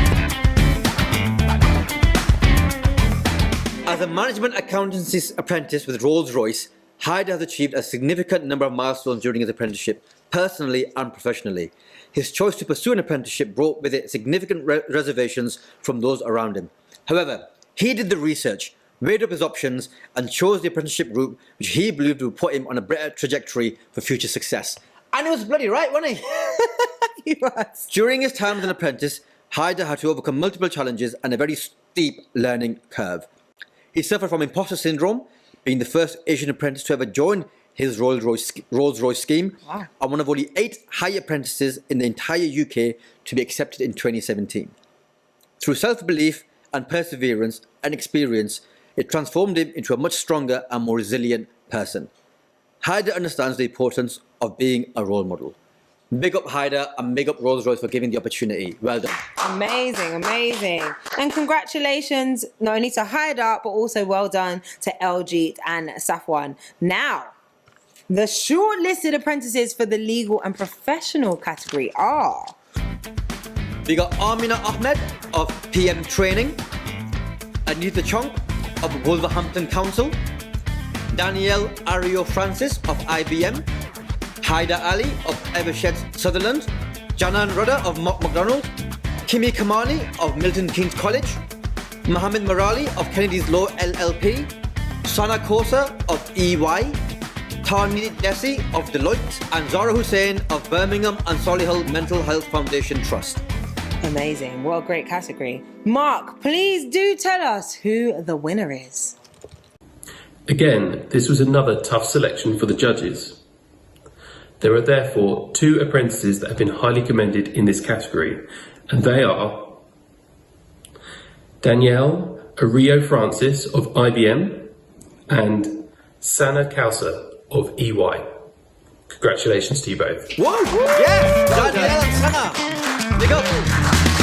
As a management accountancy apprentice with Rolls-Royce, Haider has achieved a significant number of milestones during his apprenticeship, personally and professionally. His choice to pursue an apprenticeship brought with it significant reservations from those around him. However, he did the research, weighed up his options, and chose the apprenticeship route which he believed would put him on a better trajectory for future success. And he was bloody right, wasn't he? He was. During his time as an apprentice, Haider had to overcome multiple challenges and a very steep learning curve. He suffered from Imposter Syndrome, being the first Asian apprentice to ever join his Rolls-Royce scheme, and one of only 8 high apprentices in the entire UK to be accepted in 2017. Through self-belief and perseverance and experience, it transformed him into a much stronger and more resilient person. Haider understands the importance of being a role model. Big up Haider and big up Rolls-Royce for giving the opportunity. Well done. Amazing, amazing. And congratulations not only to Haider, but also well done to Eljeet and Safwan. Now, the shortlisted apprentices for the legal and professional category are... We got Amina Ahmed of PM Training, Anita Chong of Wolverhampton Council, Danielle Ario Francis of IBM, Haider Ali of Evershed Sutherland, Janan Rudder of McDonald, Kimi Kamani of Milton Keynes College, Mohammed Marali of Kennedy's Law LLP, Sana Kosa of EY, Tani Desi of Deloitte, and Zara Hussain of Birmingham and Solihull Mental Health Foundation Trust. Amazing. What a great category. Mark, please do tell us who the winner is. Again, this was another tough selection for the judges. There are therefore 2 apprentices that have been highly commended in this category, and they are Danielle Ario Francis of IBM and Sana Kausa of EY. Congratulations to you both. Whoa! Yes! Danielle and Sana! Big up!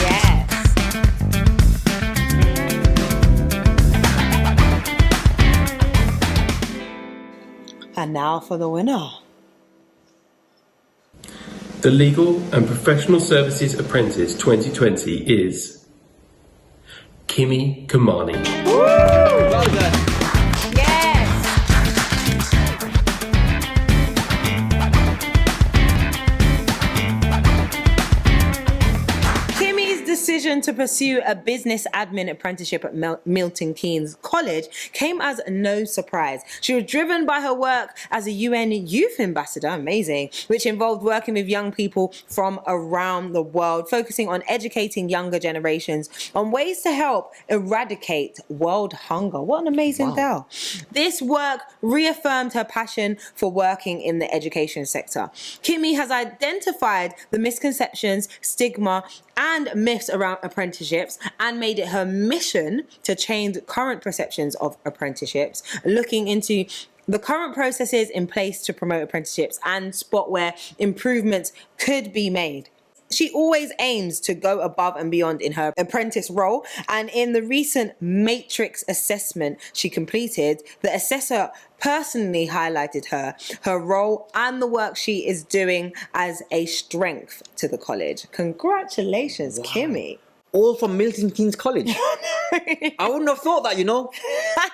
Yes! And now for the winner. The Legal and Professional Services Apprentice 2020 is Kimi Kamani. Woo! Well done. Decision to pursue a business admin apprenticeship at Milton Keynes College came as no surprise. She was driven by her work as a UN youth ambassador, amazing, which involved working with young people from around the world, focusing on educating younger generations on ways to help eradicate world hunger. What an amazing girl. This work reaffirmed her passion for working in the education sector. Kimi has identified the misconceptions, stigma, and myths around apprenticeships and made it her mission to change current perceptions of apprenticeships, looking into the current processes in place to promote apprenticeships and spot where improvements could be made. She always aims to go above and beyond in her apprentice role, and in the recent matrix assessment she completed, the assessor personally highlighted her role and the work she is doing as a strength to the college. Congratulations, Kimi. All from Milton Keynes College. I wouldn't have thought that, you know.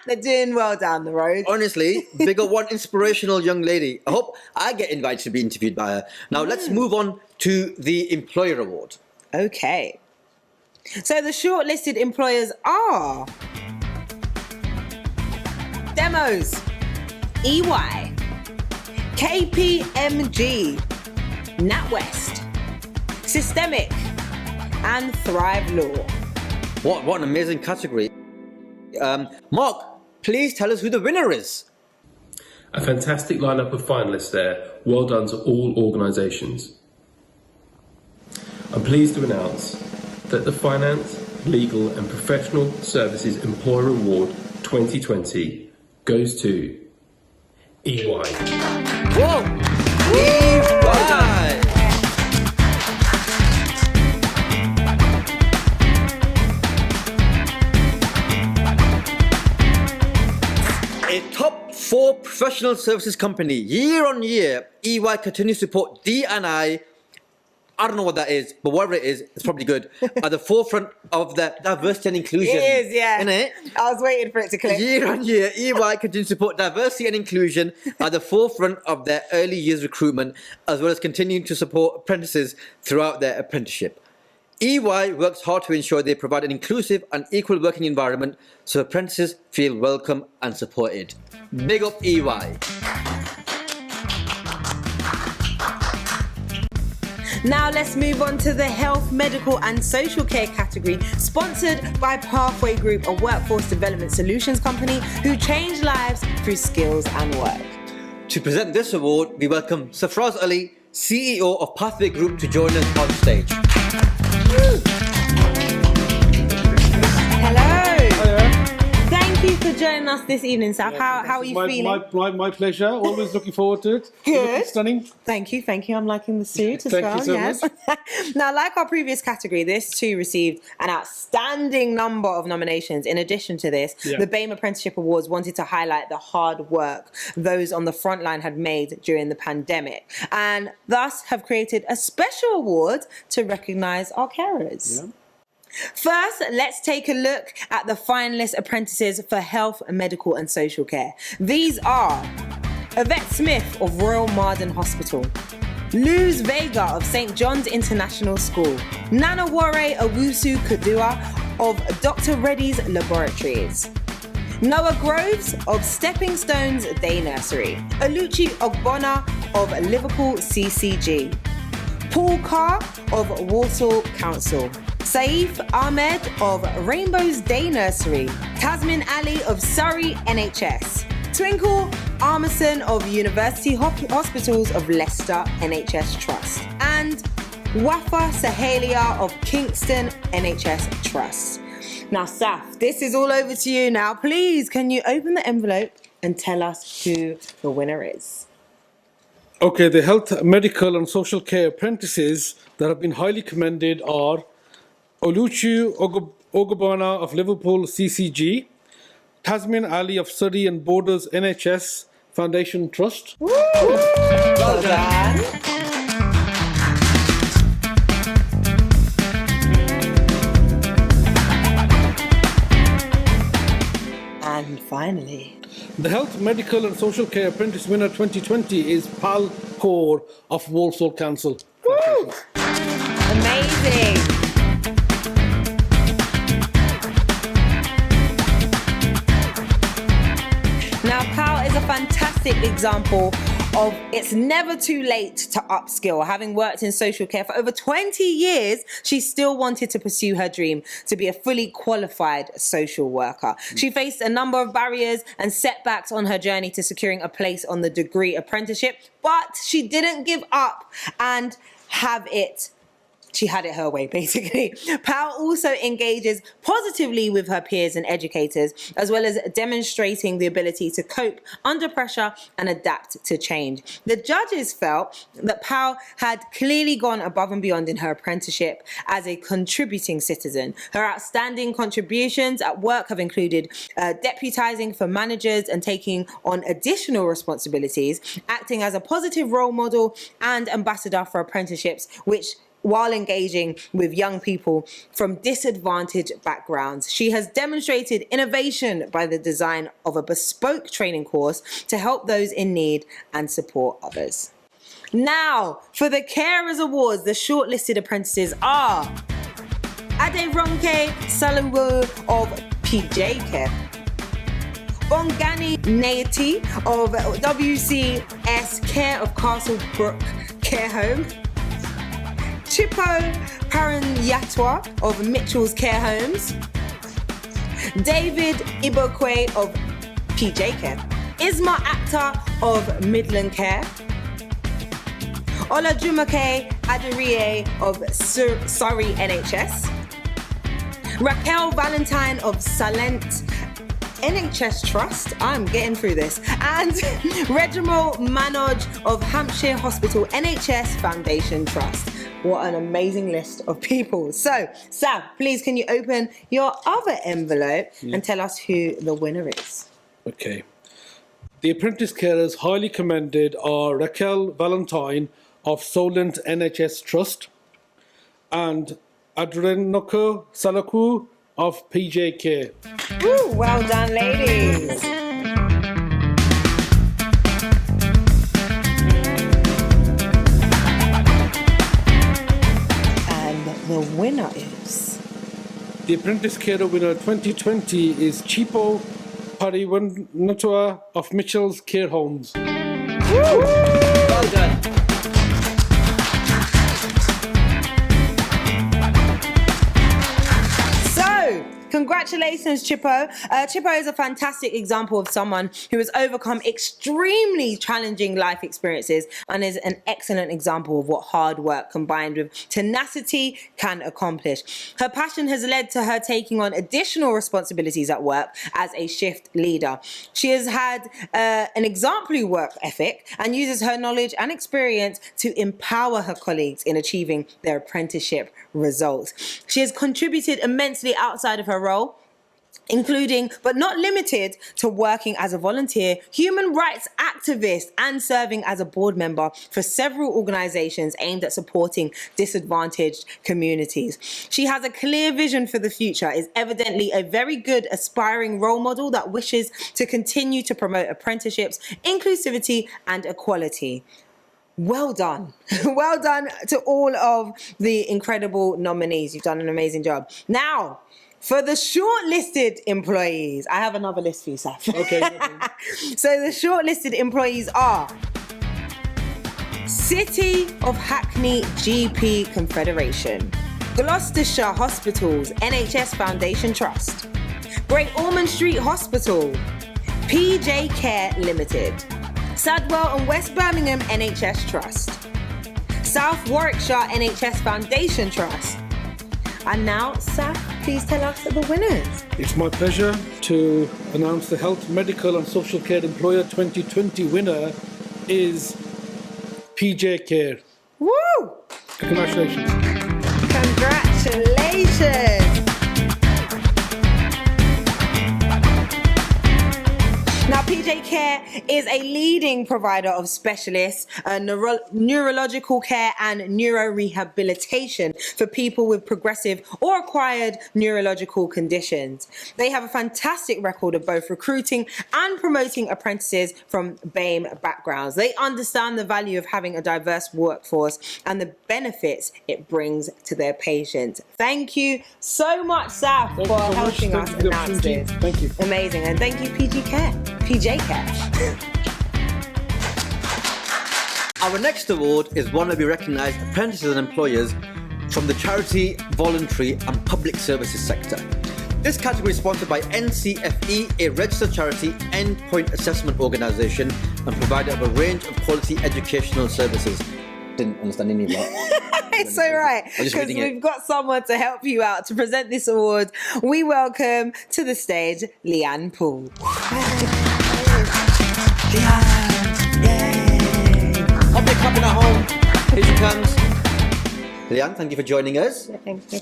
They're doing well down the road. Honestly, big up one inspirational young lady. I hope I get invited to be interviewed by her. Now let's move on to the Employer Award. Okay. So the shortlisted employers are Demos, EY, KPMG, NatWest, Systemic, and Thrive Law. What an amazing category. Mark, please tell us who the winner is. A fantastic lineup of finalists there. Well done to all organisations. I'm pleased to announce that the Finance, Legal and Professional Services Employer Award 2020 goes to EY. Whoa! EY. A top 4 professional services company, year on year, EY continues to put D&I don't know what that is, but whatever it is, it's probably good, at the forefront of the diversity and inclusion. It is, yeah. Innit? I was waiting for it to click. Year on year, EY continues to put diversity and inclusion at the forefront of their early years recruitment, as well as continuing to support apprentices throughout their apprenticeship. EY works hard to ensure they provide an inclusive and equal working environment so apprentices feel welcome and supported. Big up EY. Now let's move on to the health, medical and social care category, sponsored by Pathway Group, a workforce development solutions company who change lives through skills and work. To present this award, we welcome Safraz Ali, CEO of Pathway Group, to join us on stage. Thank you for joining us this evening, Saf. How are you feeling? My pleasure. Always looking forward to it. Good. Stunning. Thank you. I'm liking the suit as Thank well. you so yes. Now, like our previous category, this too received an outstanding number of nominations. In addition to this, the Bame Apprenticeship Awards wanted to highlight the hard work those on the front line had made during the pandemic, and thus have created a special award to recognise our carers. Yeah. First, let's take a look at the finalist apprentices for health, medical and social care. These are Yvette Smith of Royal Marden Hospital, Luz Vega of St. John's International School, Nanawore Owusu Kadua of Dr. Reddy's Laboratories, Noah Groves of Stepping Stones Day Nursery, Oluchi Ogbonna of Liverpool CCG, Paul Carr of Walsall Council, Saif Ahmed of Rainbow's Day Nursery, Tasmin Ali of Surrey NHS, Twinkle Armisen of University Hospitals of Leicester NHS Trust, and Wafa Sahalia of Kingston NHS Trust. Now, Saf, this is all over to you now. Please, can you open the envelope and tell us who the winner is? Okay, the health, medical and social care apprentices that have been highly commended are Oluchi Ogbonna of Liverpool CCG, Tasmin Ali of Surrey and Borders NHS Foundation Trust. Woo! Well done. And finally, the Health, Medical and Social Care Apprentice winner 2020 is Pal Kaur of Walsall Council. Woo! Amazing. Now, Pal is a fantastic example of it's never too late to upskill. Having worked in social care for over 20 years, she still wanted to pursue her dream to be a fully qualified social worker. She faced a number of barriers and setbacks on her journey to securing a place on the degree apprenticeship, but she didn't give up and she had it her way, basically. Pal also engages positively with her peers and educators, as well as demonstrating the ability to cope under pressure and adapt to change. The judges felt that Pal had clearly gone above and beyond in her apprenticeship as a contributing citizen. Her outstanding contributions at work have included deputising for managers and taking on additional responsibilities, acting as a positive role model and ambassador for apprenticeships, while engaging with young people from disadvantaged backgrounds. She has demonstrated innovation by the design of a bespoke training course to help those in need and support others. Now, for the Carers Awards, the shortlisted apprentices are Aderonke Saluwu of PJ Care, Bongani Naiti of WCS Care of Castlebrook Care Home, Chipo Paranyatwa of Mitchell's Care Homes, David Ibokwe of PJ Care, Isma Akhtar of Midland Care, Olajumoke Aderie of Surrey NHS, Raquel Valentine of Salent NHS Trust, I'm getting through this, and Regimal Manoj of Hampshire Hospital NHS Foundation Trust. What an amazing list of people. So, Sam, please can you open your other envelope and tell us who the winner is? Okay. The apprentice carers highly commended are Raquel Valentine of Solent NHS Trust and Adrenoko Salaku of PJK. Woo, well done, ladies. And the winner is... The apprentice carer winner 2020 is Chipo Pariwanatua of Mitchell's Care Homes. Well done. So, congratulations, Chippo. Chippo is a fantastic example of someone who has overcome extremely challenging life experiences and is an excellent example of what hard work combined with tenacity can accomplish. Her passion has led to her taking on additional responsibilities at work as a shift leader. She has had an exemplary work ethic and uses her knowledge and experience to empower her colleagues in achieving their apprenticeship results. She has contributed immensely outside of her role, including but not limited to working as a volunteer, human rights activist, and serving as a board member for several organizations aimed at supporting disadvantaged communities. She has a clear vision for the future, is evidently a very good aspiring role model that wishes to continue to promote apprenticeships, inclusivity, and equality. Well done. Well done to all of the incredible nominees. You've done an amazing job. Now, for the shortlisted employees, I have another list for you, Saf. Okay. So the shortlisted employees are City of Hackney GP Confederation, Gloucestershire Hospitals NHS Foundation Trust, Great Ormond Street Hospital, PJ Care Limited, Sadwell and West Birmingham NHS Trust, South Warwickshire NHS Foundation Trust. And now, Saf, please tell us the winners. It's my pleasure to announce the Health, Medical and Social Care Employer 2020 winner is PJ Care. Woo! Congratulations. Congratulations. Now, PJ Care is a leading provider of specialists, neurological care and neurorehabilitation for people with progressive or acquired neurological conditions. They have a fantastic record of both recruiting and promoting apprentices from Bame backgrounds. They understand the value of having a diverse workforce and the benefits it brings to their patients. Thank you so much, Saf, for helping us announce this. Thank you. Amazing. And thank you, PJ Care. Our next award is one where we recognise apprentices and employers from the charity, voluntary and public services sector. This category is sponsored by NCFE, a registered charity endpoint assessment organisation and provider of a range of quality educational services. Didn't understand any of that. It's so right, because we've got someone to help you out to present this award. We welcome to the stage Leanne Poole. Hope you're clapping at home. Here she comes. Leanne, thank you for joining us. Thank you.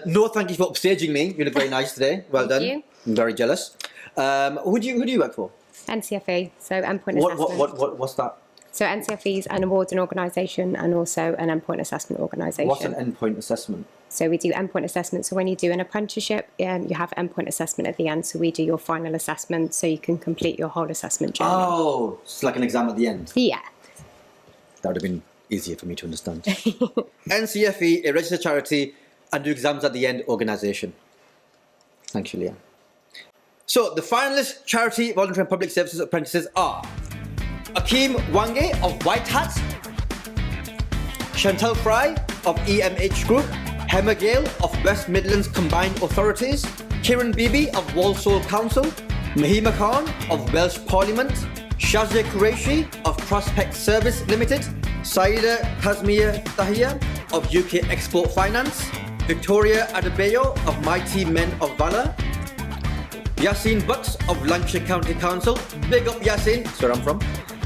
No, thank you for upstaging me. You look very nice today. Well done. You. I'm very jealous. Who do you work for? NCFE, so endpoint assessment. What's that? So NCFE is an awards and organisation and also an endpoint assessment organisation. What's an endpoint assessment? So we do endpoint assessment. So when you do an apprenticeship, you have endpoint assessment at the end. So we do your final assessment so you can complete your whole assessment journey. Oh, it's like an exam at the end? Yeah. That would have been easier for me to understand. NCFE, a registered charity and do exams at the end organisation. Thank you, Leanne. So the finalist charity, voluntary and public services apprentices are Akeem Wange of White Hat, Chantal Fry of EMH Group, Hema Gale of West Midlands Combined Authorities, Kiran Bibi of Walsall Council, Mahima Khan of Welsh Parliament, Shazia Qureshi of Prospect Service Limited, Saida Kazmir Tahir of UK Export Finance, Victoria Adebayo of Mighty Men of Valour, Yasin Butts of Lancashire County Council, big up Yasin, that's where I'm from,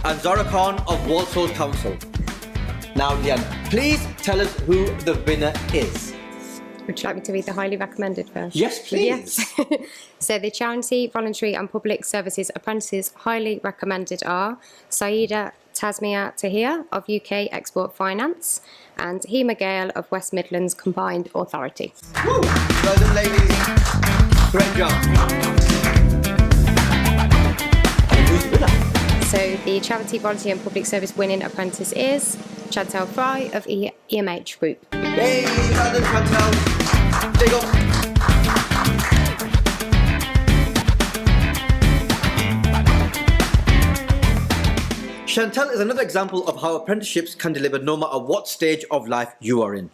and Zara Khan of Walsall Council. Now, Lian, please tell us who the winner is. Would you like me to read the highly recommended first? Yes, please. Yes. So the charity, voluntary and public services apprentices highly recommended are Saida Tasmia Tahir of UK Export Finance and Hema Gale of West Midlands Combined Authority. Woo! Well done, ladies. Great job. And who's the winner? So the charity, voluntary and public service winning apprentice is Chantal Fry of EMH Group. Yay, well done, Chantal. Big up. Chantal is another example of how apprenticeships can deliver no matter what stage of life you are in.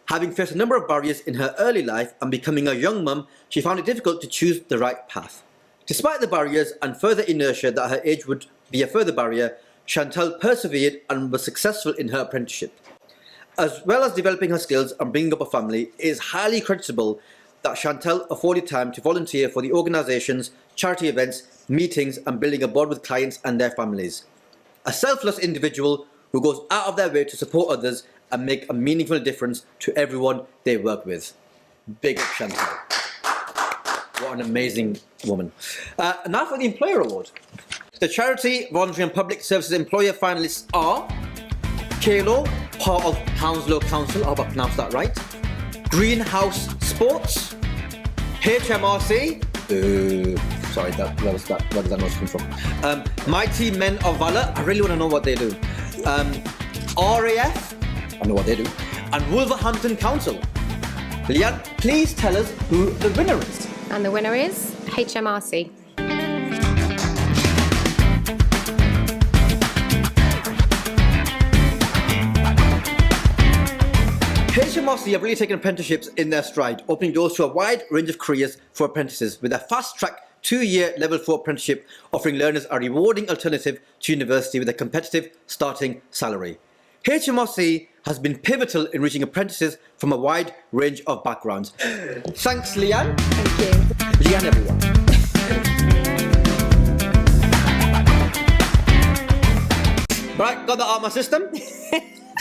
Having faced a number of barriers in her early life and becoming a young mum, she found it difficult to choose the right path. Despite the barriers and further inertia that her age would be a further barrier, Chantal persevered and was successful in her apprenticeship. As well as developing her skills and bringing up a family, it is highly creditable that Chantal afforded time to volunteer for the organisations, charity events, meetings and building a bond with clients and their families. A selfless individual who goes out of their way to support others and make a meaningful difference to everyone they work with. Big up Chantal. What an amazing woman. Now for the Employer Award. The Charity, Voluntary and Public Services Employer finalists are Kalo, part of Hounslow Council, I hope I pronounced that right. Greenhouse Sports, HMRC, sorry, where does that noise come from? Mighty Men of Valor, I really want to know what they do. RAF, I know what they do. And Wolverhampton Council. Lian, please tell us who the winner is. And the winner is HMRC. HMRC have really taken apprenticeships in their stride, opening doors to a wide range of careers for apprentices with a fast-track 2-year Level 4 apprenticeship offering learners a rewarding alternative to university with a competitive starting salary. HMRC has been pivotal in reaching apprentices from a wide range of backgrounds. Thanks, Lian. Thank you. Lian, everyone. Right, got that out of my system.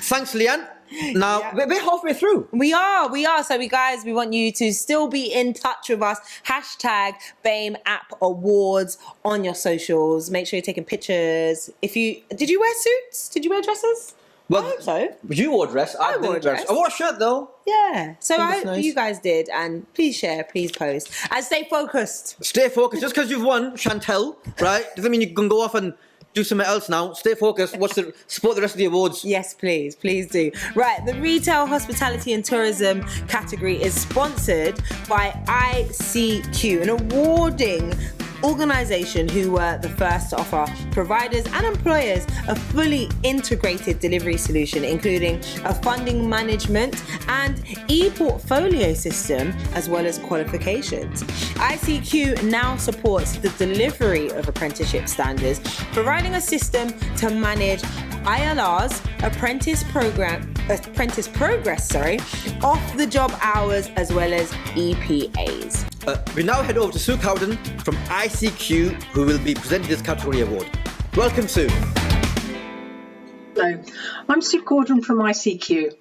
Thanks, Lian. Now, we're halfway through. We are. So we want you to still be in touch with us. Hashtag Bame App Awards on your socials. Make sure you're taking pictures. Did you wear suits? Did you wear dresses? Well, I hope so. You wore a dress. I wore a dress. I wore a shirt though. Yeah. So I hope nice. you guys did. And please share, please post. And stay focused. Stay focused. Just because you've won, Chantal, right, doesn't mean you can go off and do something else now. Stay focused. Support the rest of the awards. Yes, please do. Right, the Retail, Hospitality and Tourism category is sponsored by ICQ, an awarding organisation who were the first to offer providers and employers a fully integrated delivery solution, including a funding management and e-portfolio system, as well as qualifications. ICQ now supports the delivery of apprenticeship standards, providing a system to manage ILRs, apprentice progress, off-the-job hours, as well as EPAs. We now head over to Sue Cowden from ICQ, who will be presenting this category award. Welcome, Sue. Hello, I'm Sue Cowden from ICQ.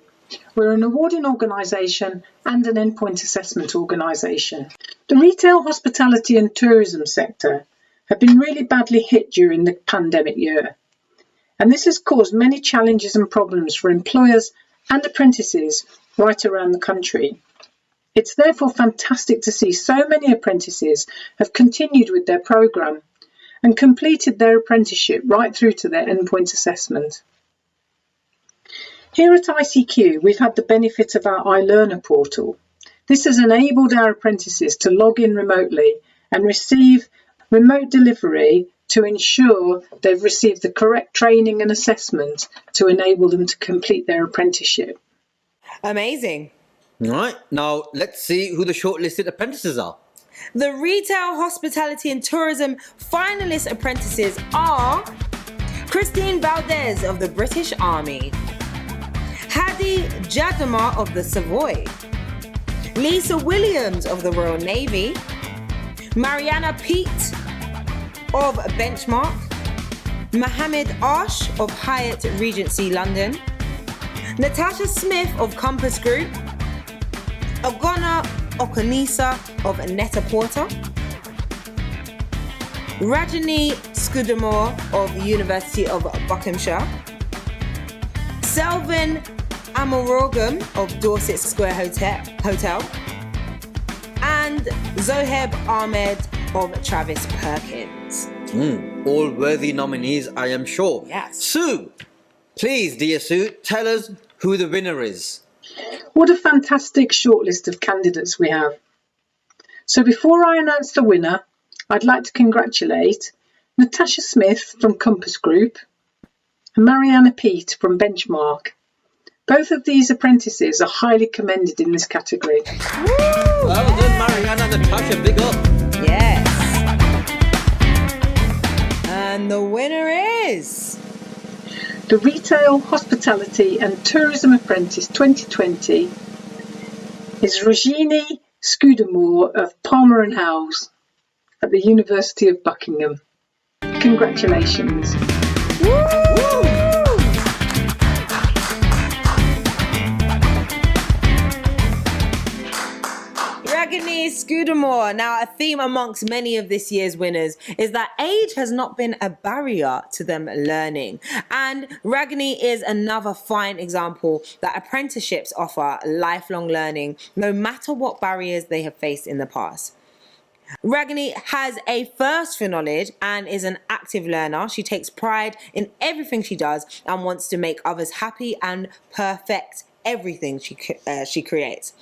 We're an awarding organisation and an endpoint assessment organisation. The retail, hospitality and tourism sector have been really badly hit during the pandemic year. And this has caused many challenges and problems for employers and apprentices right around the country. It's therefore fantastic to see so many apprentices have continued with their programme and completed their apprenticeship right through to their endpoint assessment. Here at ICQ, we've had the benefit of our iLearner portal. This has enabled our apprentices to log in remotely and receive remote delivery to ensure they've received the correct training and assessment to enable them to complete their apprenticeship. Amazing. All right, now let's see who the shortlisted apprentices are. The Retail, Hospitality and Tourism finalist apprentices are Christine Valdez of the British Army, Hadi Jadama of the Savoy, Lisa Williams of the Royal Navy, Mariana Pete of Benchmark, Mohammed Ash of Hyatt Regency London, Natasha Smith of Compass Group, Ogona Okonisa of Net-a-Porter, Rajani Scudamore of University of Buckinghamshire, Selvin Amorogam of Dorset Square Hotel, and Zoheb Ahmed of Travis Perkins. All worthy nominees, I am sure. Yes. Sue, please, dear Sue, tell us who the winner is. What a fantastic shortlist of candidates we have. So before I announce the winner, I'd like to congratulate Natasha Smith from Compass Group and Mariana Pete from Benchmark. Both of these apprentices are highly commended in this category. Well done, Mariana and Natasha, big up. Yes. And the winner is... the Retail, Hospitality and Tourism Apprentice 2020 is Rajini Scudamore of Palmer and Howes at the University of Buckingham. Congratulations. Ragini Scudamore. Now, a theme amongst many of this year's winners is that age has not been a barrier to them learning. And Ragini is another fine example that apprenticeships offer lifelong learning, no matter what barriers they have faced in the past. Ragini has a thirst for knowledge and is an active learner. She takes pride in everything she does and wants to make others happy and perfect everything she creates.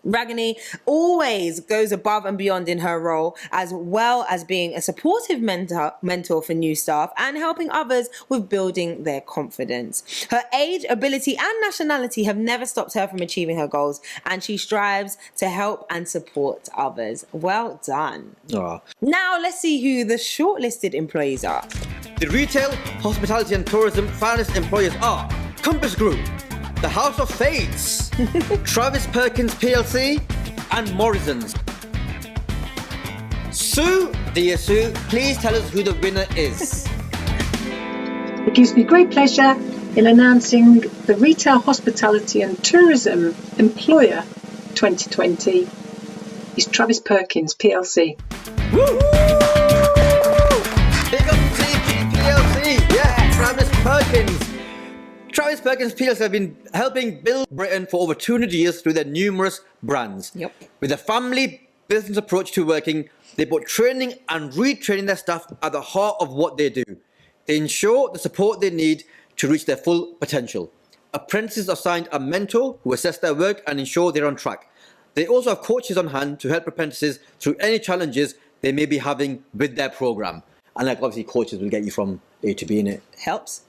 Ragini always goes above and beyond in her role, as well as being a supportive mentor for new staff and helping others with building their confidence. Her age, ability and nationality have never stopped her from achieving her goals, and she strives to help and support others. Well done. Oh. Now let's see who the shortlisted employees are. The Retail, Hospitality and Tourism finalist employers are Compass Group, The House of Fates, Travis Perkins PLC and Morrison's. Sue, dear Sue, please tell us who the winner is. It gives me great pleasure in announcing the Retail, Hospitality and Tourism Employer 2020 is Travis Perkins PLC. Woo! Big up TPLC, yeah, Travis Perkins. Travis Perkins PLC have been helping build Britain for over 200 years through their numerous brands. Yep. With a family business approach to working, they put training and retraining their staff at the heart of what they do. They ensure the support they need to reach their full potential. Apprentices are assigned a mentor who assess their work and ensure they're on track. They also have coaches on hand to help apprentices through any challenges they may be having with their program. And like obviously coaches will get you from A to B in it. Helps.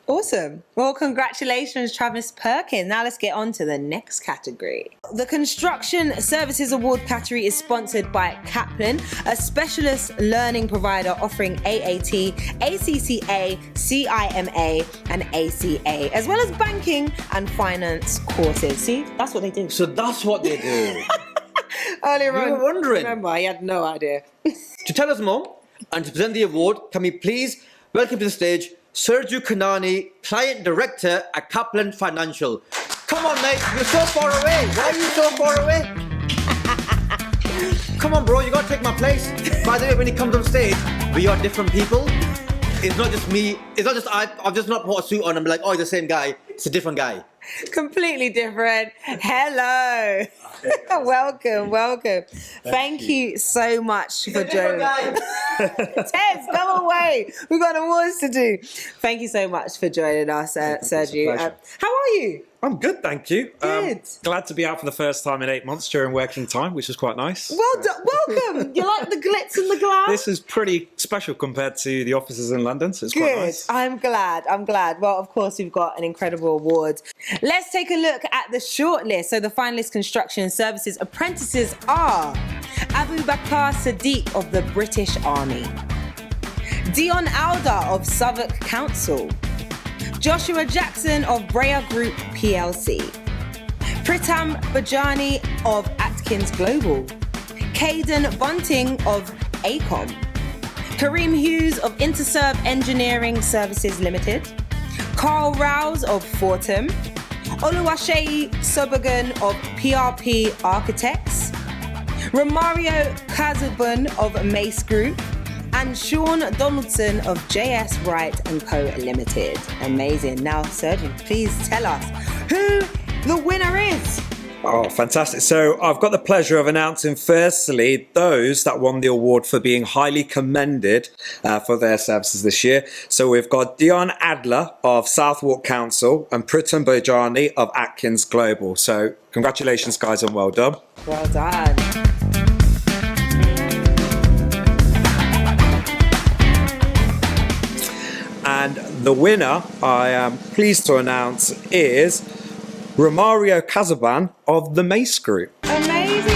Awesome. Well, congratulations, Travis Perkins. Now let's get on to the next category. The Construction Services Award category is sponsored by Kaplan, a specialist learning provider offering AAT, ACCA, CIMA, and ACA, as well as banking and finance courses. See, that's what they do. So that's what they do. Earlier on, you were wondering. Remember, I had no idea. To tell us more and to present the award, can we please welcome to the stage Sergio Cannani, Client Director at Kaplan Financial. Come on, mate, you're so far away. Why are you so far away? Come on, bro, you gotta take my place. By the way, when he comes on stage, we are different people. It's not just me. It's not just I've just not put a suit on and be like, oh, he's the same guy. It's a different guy. Completely different. Hello. Welcome. Thank you so much for joining. Tez, come away. We've got awards to do. Thank you so much for joining us, Sergio. How are you? I'm good, thank you. Good. Glad to be out for the first time in 8 months during working time, which was quite nice. Well done. Welcome. You like the glitz and the glam? This is pretty special compared to the offices in London, so it's quite nice. I'm glad. Well, of course, we've got an incredible award. Let's take a look at the shortlist. So the finalist construction services apprentices are Abu Bakr Sadiq of the British Army, Dion Alder of Southwark Council, Joshua Jackson of Breyer Group PLC, Pritam Bajani of Atkins Global, Caden Bunting of ACOM, Kareem Hughes of Interserve Engineering Services Limited, Carl Rouse of Fortum, Oluwaseyi Sobogun of PRP Architects, Romario Casaban of Mace Group, and Sean Donaldson of JS Wright & Co. Limited. Amazing. Now, Sergio, please tell us who the winner is. Oh, fantastic. So I've got the pleasure of announcing firstly those that won the award for being highly commended for their services this year. So we've got Dion Adler of Southwark Council and Pritam Bajani of Atkins Global. So congratulations, guys, and well done. Well done. And the winner, I am pleased to announce, is Romario Casaban of the Mace Group. Amazing.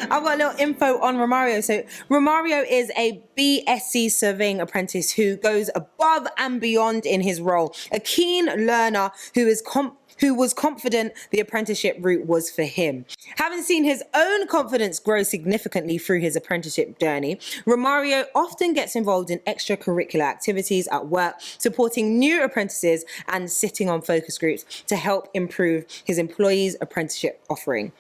I've got a little info on Romario. So Romario is a BSc surveying apprentice who goes above and beyond in his role. A keen learner who was confident the apprenticeship route was for him. Having seen his own confidence grow significantly through his apprenticeship journey, Romario often gets involved in extracurricular activities at work, supporting new apprentices and sitting on focus groups to help improve his employees' apprenticeship offering.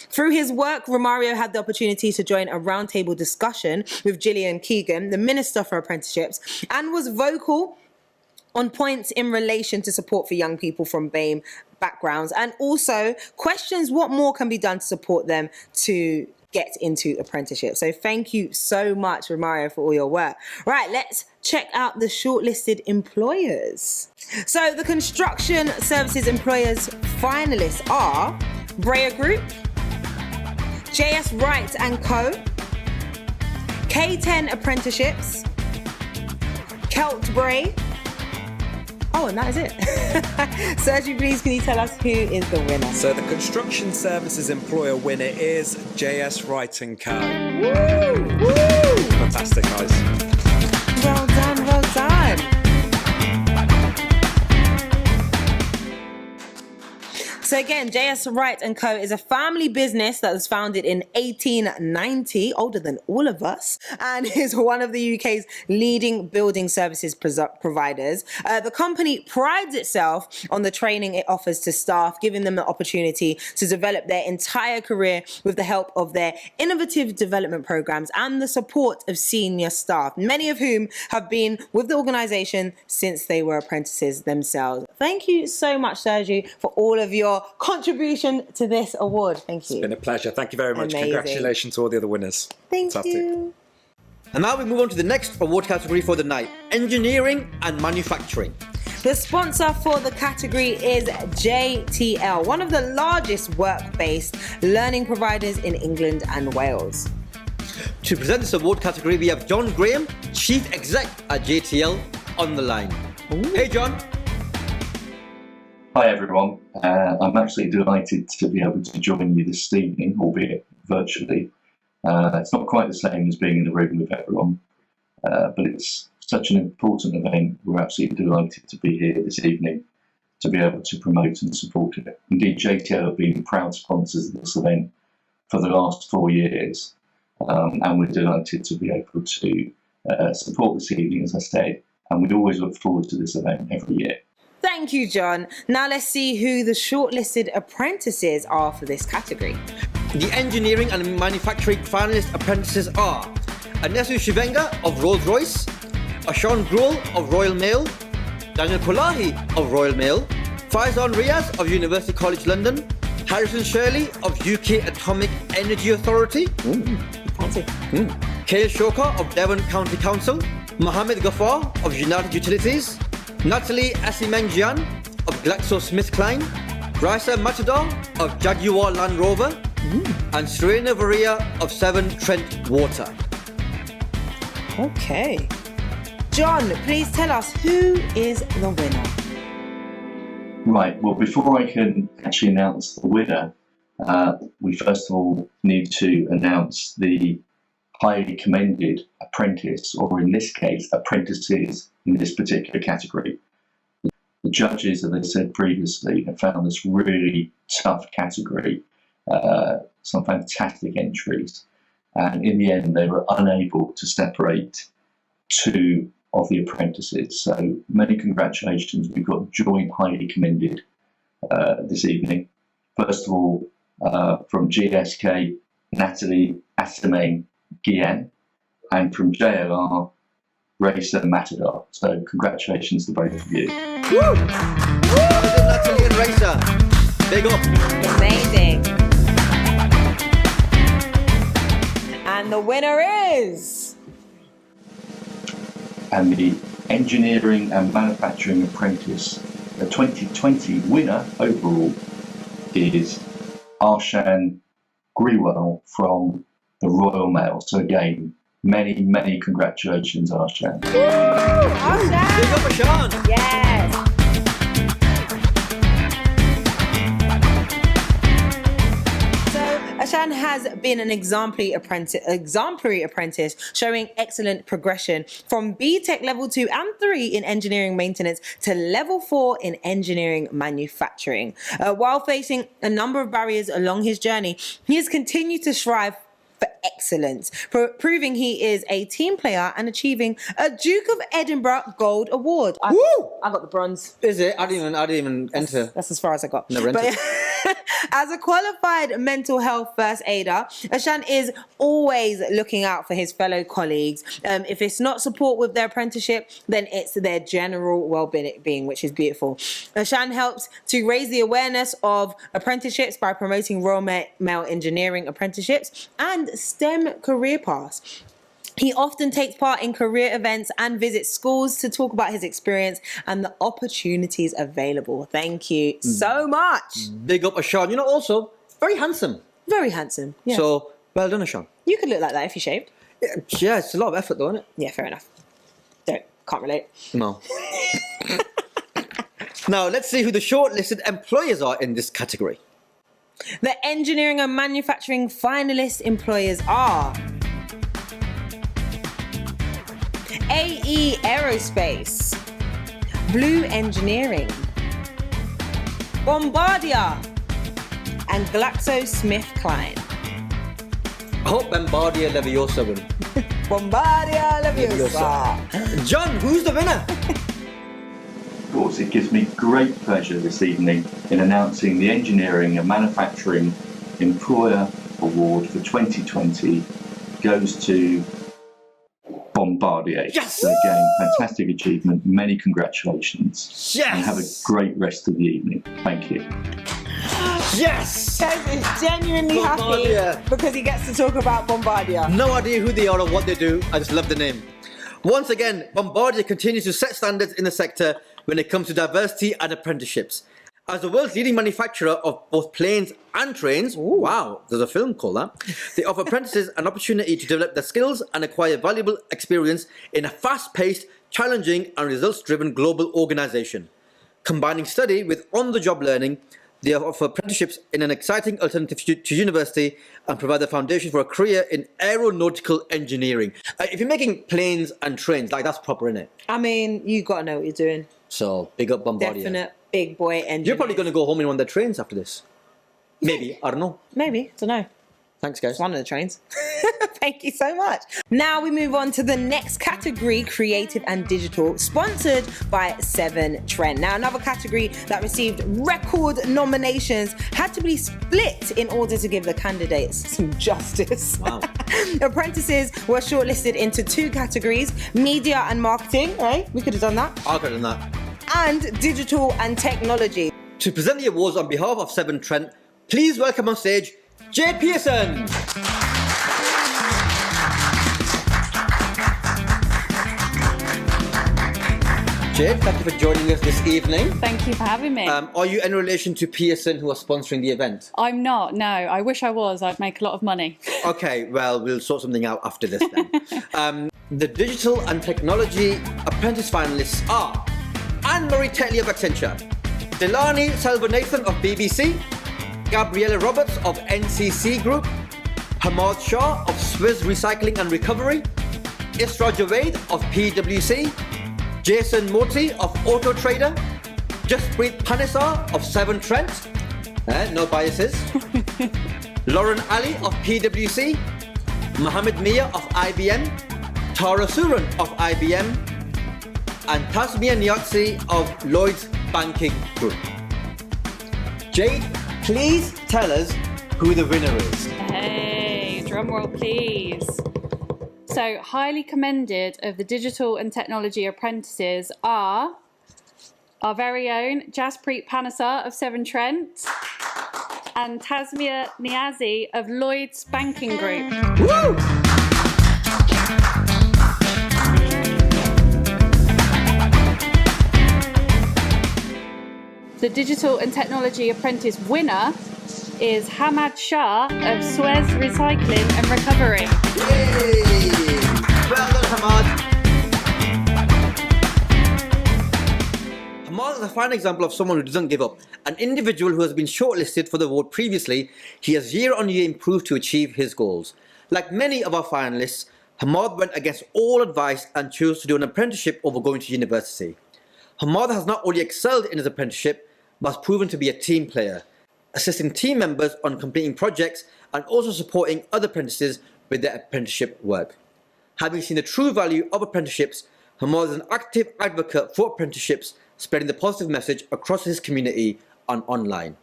Through his work, Romario had the opportunity to join a roundtable discussion with Gillian Keegan, the Minister for Apprenticeships, and was vocal on points in relation to support for young people from Bame backgrounds, and also questions what more can be done to support them to get into apprenticeship. So thank you so much, Romario, for all your work. Right, let's check out the shortlisted employers. So the construction services employers finalists are Brea Group, JS Wright & Co, K10 Apprenticeships, Keltbray. Oh, and that is it. Sergio, please, can you tell us who is the winner? So the construction services employer winner is JS Wright & Co. Woo! Woo! Fantastic, guys. Well done, well done. So again, JS Wright & Co. is a family business that was founded in 1890, older than all of us, and is one of the UK's leading building services providers. The company prides itself on the training it offers to staff, giving them the opportunity to develop their entire career with the help of their innovative development programs and the support of senior staff, many of whom have been with the organisation since they were apprentices themselves. Thank you so much, Sergio, for all of your contribution to this award. Thank you. It's been a pleasure. Thank you very much. Amazing. Congratulations to all the other winners. Thank Fantastic. you. And now we move on to the next award category for the night, engineering and manufacturing. The sponsor for the category is JTL, one of the largest work-based learning providers in England and Wales. To present this award category, we have John Graham, Chief Exec at JTL, on the line. Ooh. Hey, John. Hi everyone, I'm actually delighted to be able to join you this evening, albeit virtually. It's not quite the same as being in the room with everyone, but it's such an important event. We're absolutely delighted to be here this evening to be able to promote and support it. Indeed, JTL have been proud sponsors of this event for the last 4 years, and we're delighted to be able to support this evening, as I said, and we always look forward to this event every year. Thank you, John. Now let's see who the shortlisted apprentices are for this category. The engineering and manufacturing finalist apprentices are Anesu Shivenga of Rolls-Royce, Ashan Gruel of Royal Mail, Daniel Kolahi of Royal Mail, Faizan Riaz of University College London, Harrison Shirley of UK Atomic Energy Authority, Kale Shoka of Devon County Council, Mohammed Ghaffar of United Utilities, Natalie Asimangjian of GlaxoSmithKline, Raisa Matador of Jaguar Land Rover, and Serena Varia of Severn Trent Water. Okay. John, please tell us who is the winner. Right, well, before I can actually announce the winner, we first of all need to announce the highly commended apprentice, or in this case, apprentices in this particular category. The judges, as I said previously, have found this really tough category, some fantastic entries. And in the end, they were unable to separate two of the apprentices. So many congratulations. We've got joint highly commended this evening. First of all, from GSK, Natalie Asamain Guillen, and from JLR, Racer Matador. So congratulations to both of you. Woo! Natalie and Racer. Big up. Amazing. And the winner is... And the Engineering and Manufacturing Apprentice, the 2020 winner overall, is Arshan Griwell from the Royal Mail. So again, many congratulations, Arshan. Woo! Arshan! Big up, Arshan! Yes! Arshan has been an exemplary apprentice, showing excellent progression from BTEC level 2 and 3 in engineering maintenance to level 4 in engineering manufacturing. While facing a number of barriers along his journey, he has continued to strive for excellence, proving he is a team player and achieving a Duke of Edinburgh Gold Award. I got the bronze. Is it? I didn't even enter. That's as far as I got. Never entered. As a qualified mental health first aider, Arshan is always looking out for his fellow colleagues. If it's not support with their apprenticeship, then it's their general well-being, which is beautiful. Arshan helps to raise the awareness of apprenticeships by promoting Royal Mail engineering apprenticeships and STEM career paths. He often takes part in career events and visits schools to talk about his experience and the opportunities available. Thank you so much. Big up, Arshan. You know, also very handsome. Very handsome. Yeah. So well done, Arshan. You could look like that if you shaved. Yeah, it's a lot of effort, though, isn't it? Yeah, fair enough. Can't relate. No. Now let's see who the shortlisted employers are in this category. The engineering and manufacturing finalist employers are AE Aerospace, Blue Engineering, Bombardier, and GlaxoSmithKline. I hope Bombardier Leviosa win. Bombardier Leviosa. John, who's the winner? Of course, it gives me great pleasure this evening in announcing the Engineering and Manufacturing Employer Award for 2020 goes to Bombardier. Yes! So again, fantastic achievement. Many congratulations. Yes! And have a great rest of the evening. Thank you. Yes! Kev is genuinely Bombardier. happy because he gets to talk about Bombardier. No idea who they are or what they do. I just love the name. Once again, Bombardier continues to set standards in the sector when it comes to diversity and apprenticeships. As the world's leading manufacturer of both planes and trains, wow, there's a film called that, they offer apprentices an opportunity to develop their skills and acquire valuable experience in a fast-paced, challenging and results-driven global organisation. Combining study with on-the-job learning, they offer apprenticeships in an exciting alternative to university and provide the foundation for a career in aeronautical engineering. If you're making planes and trains, like that's proper, innit? I mean, you got to know what you're doing. So, big up Bombardier. Definite big boy engineer. You're probably going to go home in one of their trains after this. Maybe, I don't know. Maybe, don't know. Thanks, guys. One of the trains. Thank you so much. Now we move on to the next category, creative and digital, sponsored by Severn Trent. Now, another category that received record nominations had to be split in order to give the candidates some justice. Wow. Apprentices were shortlisted into two categories, media and marketing, right? We could have done that. I could have done that. And digital and technology. To present the awards on behalf of Severn Trent, please welcome on stage Jade Pearson. Jade, thank you for joining us this evening. Thank you for having me. Are you in relation to Pearson, who are sponsoring the event? I'm not, no. I wish I was. I'd make a lot of money. Okay, well, we'll sort something out after this then. The digital and technology apprentice finalists are Anne-Marie Tetley of Accenture, Delani Salvanathan of BBC, Gabriella Roberts of NCC Group, Hamad Shah of Swiss Recycling and Recovery, Isra Javed of PwC, Jason Moti of Auto Trader, Jaspreet Panesar of Severn Trent, no biases, Lauren Ali of PwC, Mohammed Mia of IBM, Tara Suran of IBM, and Tasmia Niazi of Lloyds Banking Group. Jade, please tell us who the winner is. Hey, drum roll please. So, highly commended of the Digital and Technology Apprentices are our very own Jaspreet Panesar of Severn Trent and Tasmia Niazi of Lloyds Banking Group. Woo! The Digital and Technology Apprentice winner is Hamad Shah of Suez Recycling and Recovery. Yay! Well done, Hamad. Hamad is a fine example of someone who doesn't give up. An individual who has been shortlisted for the award previously, he has year on year improved to achieve his goals. Like many of our finalists, Hamad went against all advice and chose to do an apprenticeship over going to university. Hamad has not only excelled in his apprenticeship, but has proven to be a team player, assisting team members on completing projects and also supporting other apprentices with their apprenticeship work. Having seen the true value of apprenticeships, Hamad is an active advocate for apprenticeships, spreading the positive message across his community and online.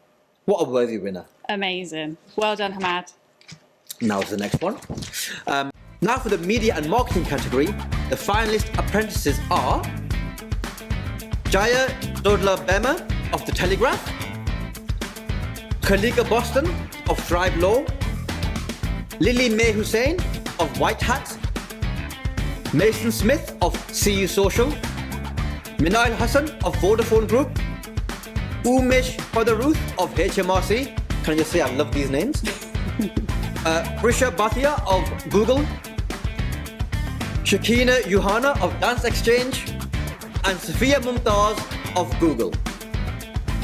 What a worthy winner. Amazing. Well done, Hamad. Now to the next one. Now for the media and marketing category, the finalist apprentices are Jaya Dodla Bame of The Telegraph, Kalika Boston of Thrive Law, Lily May Hussain of White Hat, Mason Smith of CU Social, Minail Hassan of Vodafone Group, Umesh Padaruth of HMRC. Can I just say I love these names? Prisha Bhatia of Google, Shakina Yuhana of Dance Exchange, and Sophia Mumtaz of Google.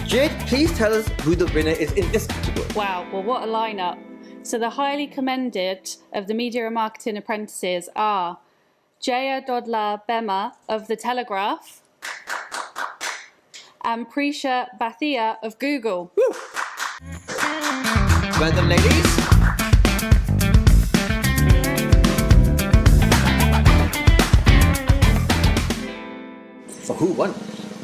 Jade, please tell us who the winner is in this category. Wow, well, what a lineup. So the highly commended of the Media and Marketing Apprentices are Jaya Dodla Bema of The Telegraph and Prisha Bhatia of Google. Woo. Well done, ladies. So who won?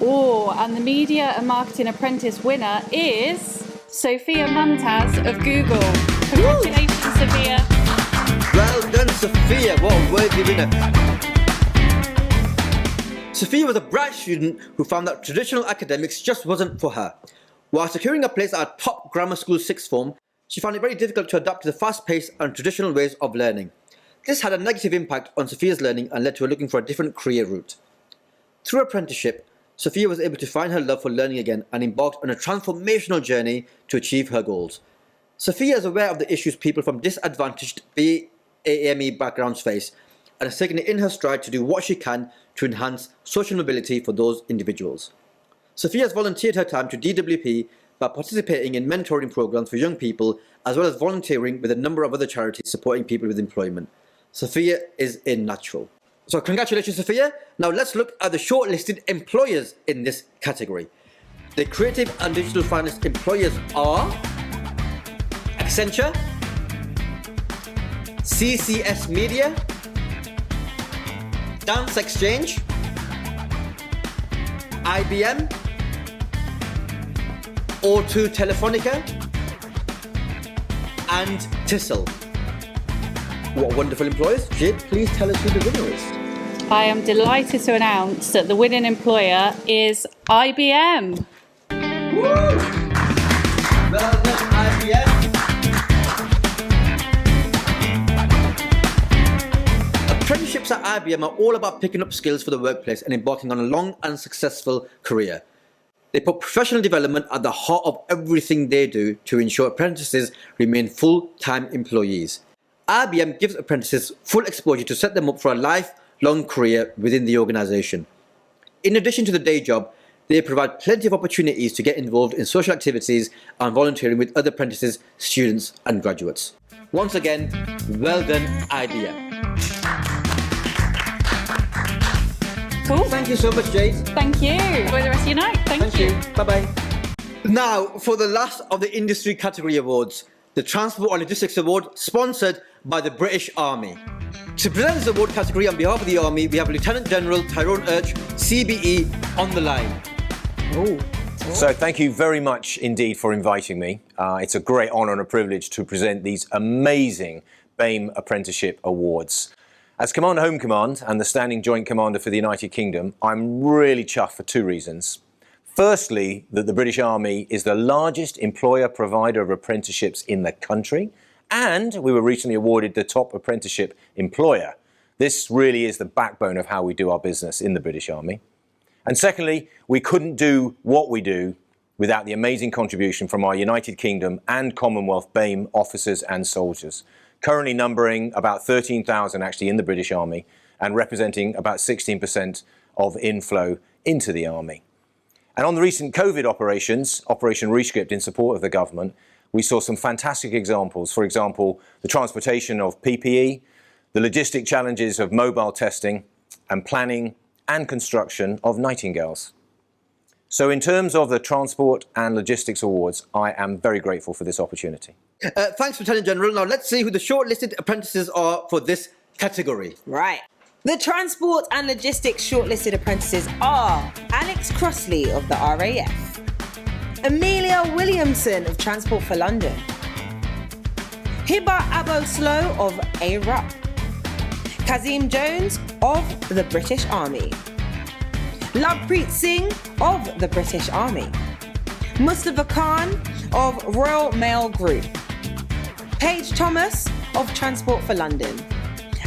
Oh, and the Media and Marketing Apprentice winner is Sophia Mumtaz of Google. Congratulations, Sophia. Well done, Sophia. What a worthy winner. Sophia was a bright student who found that traditional academics just wasn't for her. While securing a place at a top grammar school sixth form, she found it very difficult to adapt to the fast-paced and traditional ways of learning. This had a negative impact on Sophia's learning and led to her looking for a different career route. Through apprenticeship, Sophia was able to find her love for learning again and embarked on a transformational journey to achieve her goals. Sophia is aware of the issues people from disadvantaged BAME backgrounds face and has taken it in her stride to do what she can to enhance social mobility for those individuals. Sophia has volunteered her time to DWP by participating in mentoring programs for young people as well as volunteering with a number of other charities supporting people with employment. Sophia is a natural. So congratulations, Sophia. Now let's look at the shortlisted employers in this category. The creative and digital finalist employers are Accenture, CCS Media, Dance Exchange, IBM, O2 Telefonica, and Tissel. What wonderful employers. Jade, please tell us who the winner is. I am delighted to announce that the winning employer is IBM. Woo! Well done, IBM. Apprenticeships at IBM are all about picking up skills for the workplace and embarking on a long and successful career. They put professional development at the heart of everything they do to ensure apprentices remain full-time employees. IBM gives apprentices full exposure to set them up for a lifelong career within the organisation. In addition to the day job, they provide plenty of opportunities to get involved in social activities and volunteering with other apprentices, students and graduates. Once again, well done, idea. Cool. Thank you so much, Jade. Thank you. Enjoy the rest of your night. Thank you. Bye-bye. Now, for the last of the industry category awards, the Transport and Logistics Award, sponsored by the British Army. To present this award category on behalf of the Army, we have Lieutenant General Tyrone Urch, CBE, on the line. So thank you very much indeed for inviting me. It's a great honour and a privilege to present these amazing Bame Apprenticeship Awards. As Commander Home Command and the Standing Joint Commander for the United Kingdom, I'm really chuffed for two reasons. Firstly, that the British Army is the largest employer provider of apprenticeships in the country, and we were recently awarded the top apprenticeship employer. This really is the backbone of how we do our business in the British Army. And secondly, we couldn't do what we do without the amazing contribution from our United Kingdom and Commonwealth Bame officers and soldiers, currently numbering about 13,000 actually in the British Army and representing about 16% of inflow into the Army. And on the recent COVID operations, Operation Rescript in support of the government, we saw some fantastic examples. For example, the transportation of PPE, the logistic challenges of mobile testing, and planning and construction of Nightingales. So in terms of the Transport and Logistics Awards, I am very grateful for this opportunity. Thanks, Lieutenant General. Now let's see who the shortlisted apprentices are for this category. Right. The Transport and Logistics shortlisted apprentices are Alex Crossley of the RAF, Amelia Williamson of Transport for London, Hiba Aboslow of ARUP, Kazim Jones of the British Army, Lovepreet Singh of the British Army, Mustafa Khan of Royal Mail Group, Paige Thomas of Transport for London,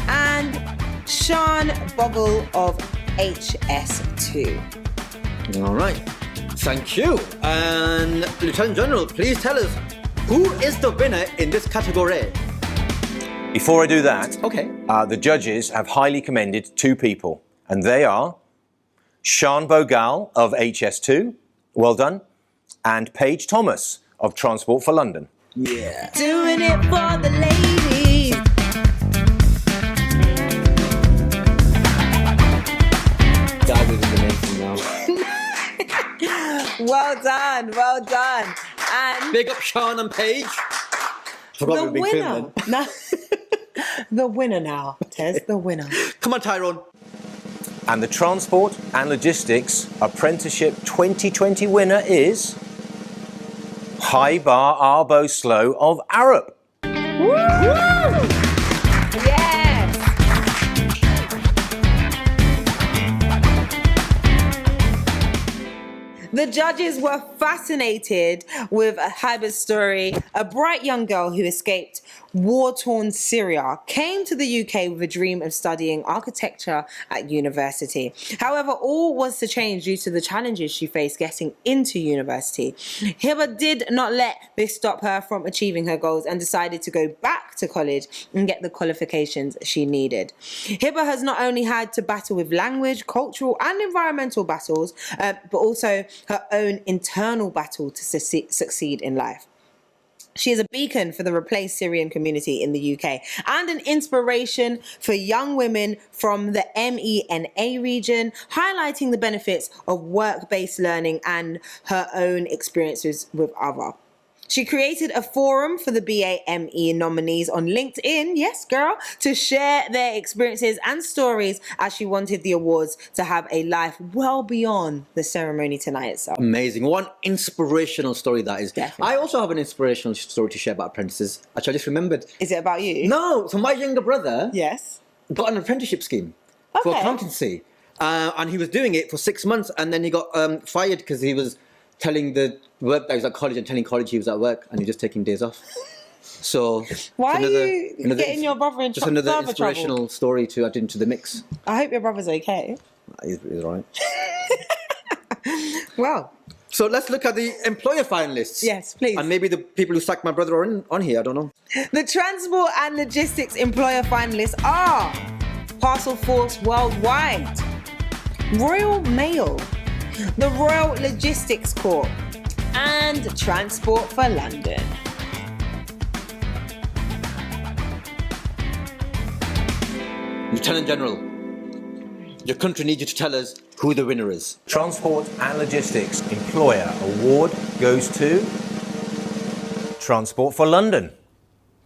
and Sean Bogle of HS2. All right. Thank you. And Lieutenant General, please tell us, who is the winner in this category? Before I do that, okay. The judges have highly commended two people, and they are Sean Bogle of HS2, well done, and Paige Thomas of Transport for London. Yeah. Doing it for the ladies. That isn't the name from now. Well done, well done. And big up Sean and Paige. the winner. The winner now, Tez, the winner. Come on, Tyrone. And the Transport and Logistics Apprenticeship 2020 winner is Hiba Aboslow of ARUP. Woo! Yes! The judges were fascinated with Hiba's story. A bright young girl who escaped war-torn Syria came to the UK with a dream of studying architecture at university. However, all was to change due to the challenges she faced getting into university. Hiba did not let this stop her from achieving her goals and decided to go back to college and get the qualifications she needed. Hiba has not only had to battle with language, cultural and environmental battles, but also her own internal battle to succeed in life. She is a beacon for the replaced Syrian community in the UK and an inspiration for young women from the MENA region, highlighting the benefits of work-based learning and her own experiences with others. She created a forum for the BAME nominees on LinkedIn, yes girl, to share their experiences and stories as she wanted the awards to have a life well beyond the ceremony tonight itself. Amazing. One inspirational story that is. Definitely. I also have an inspirational story to share about apprentices. Actually, I just remembered. Is it about you? No. So my younger brother got an apprenticeship scheme for accountancy. And he was doing it for 6 months and then he got fired because he was telling the work that he was at college and telling college he was at work and he just taking days off. So why are you getting your brother in just another further inspirational trouble? Story to add into the mix. I hope your brother's okay. He's right. Well, so let's look at the employer finalists. Yes, please. And maybe the people who sacked my brother are on here, I don't know. The Transport and Logistics employer finalists are Parcel Force Worldwide, Royal Mail, the Royal Logistics Corp, and Transport for London. Lieutenant General, your country needs you to tell us who the winner is. Transport and Logistics Employer Award goes to Transport for London.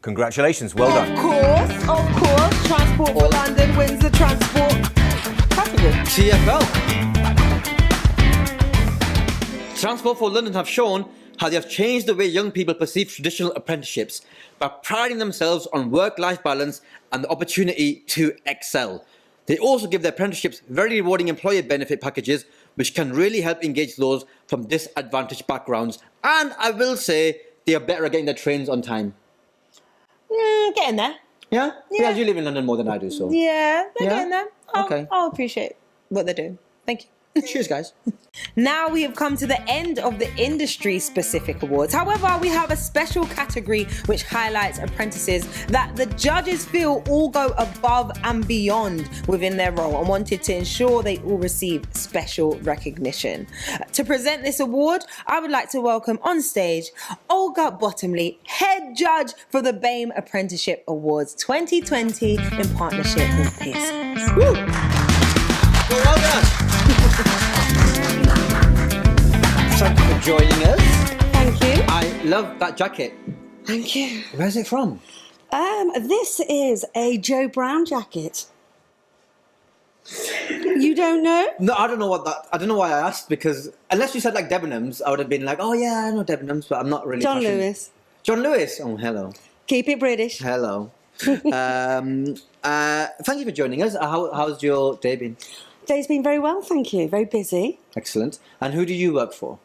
Congratulations, well done. Of course, Transport for London wins the transport category. TFL. Transport for London have shown how they have changed the way young people perceive traditional apprenticeships by priding themselves on work-life balance and the opportunity to excel. They also give their apprenticeships very rewarding employer benefit packages, which can really help engage those from disadvantaged backgrounds. And I will say they are better at getting their trains on time. Getting there. Yeah? Yeah, you live in London more than I do, so. Yeah, they're getting there. Okay. I'll appreciate what they're doing. Thank you. Cheers, guys. Now we have come to the end of the industry-specific awards. However, we have a special category which highlights apprentices that the judges feel all go above and beyond within their role and wanted to ensure they all receive special recognition. To present this award, I would like to welcome on stage Olga Bottomley, head judge for the Bame Apprenticeship Awards 2020 in partnership with Pearson. Woo! Well done. Thank you for joining us. Thank you. I love that jacket. Thank you. Where's it from? This is a Joe Brown jacket. You don't know? No, I don't know I don't know why I asked, because unless you said like Debenhams, I would have been like, oh yeah, I know Debenhams, but I'm not really. John Lewis. John Lewis. Oh, hello. Keep it British. Hello. Thank you for joining us. How's your day been? Day's been very well, thank you. Very busy. Excellent. And who do you work for?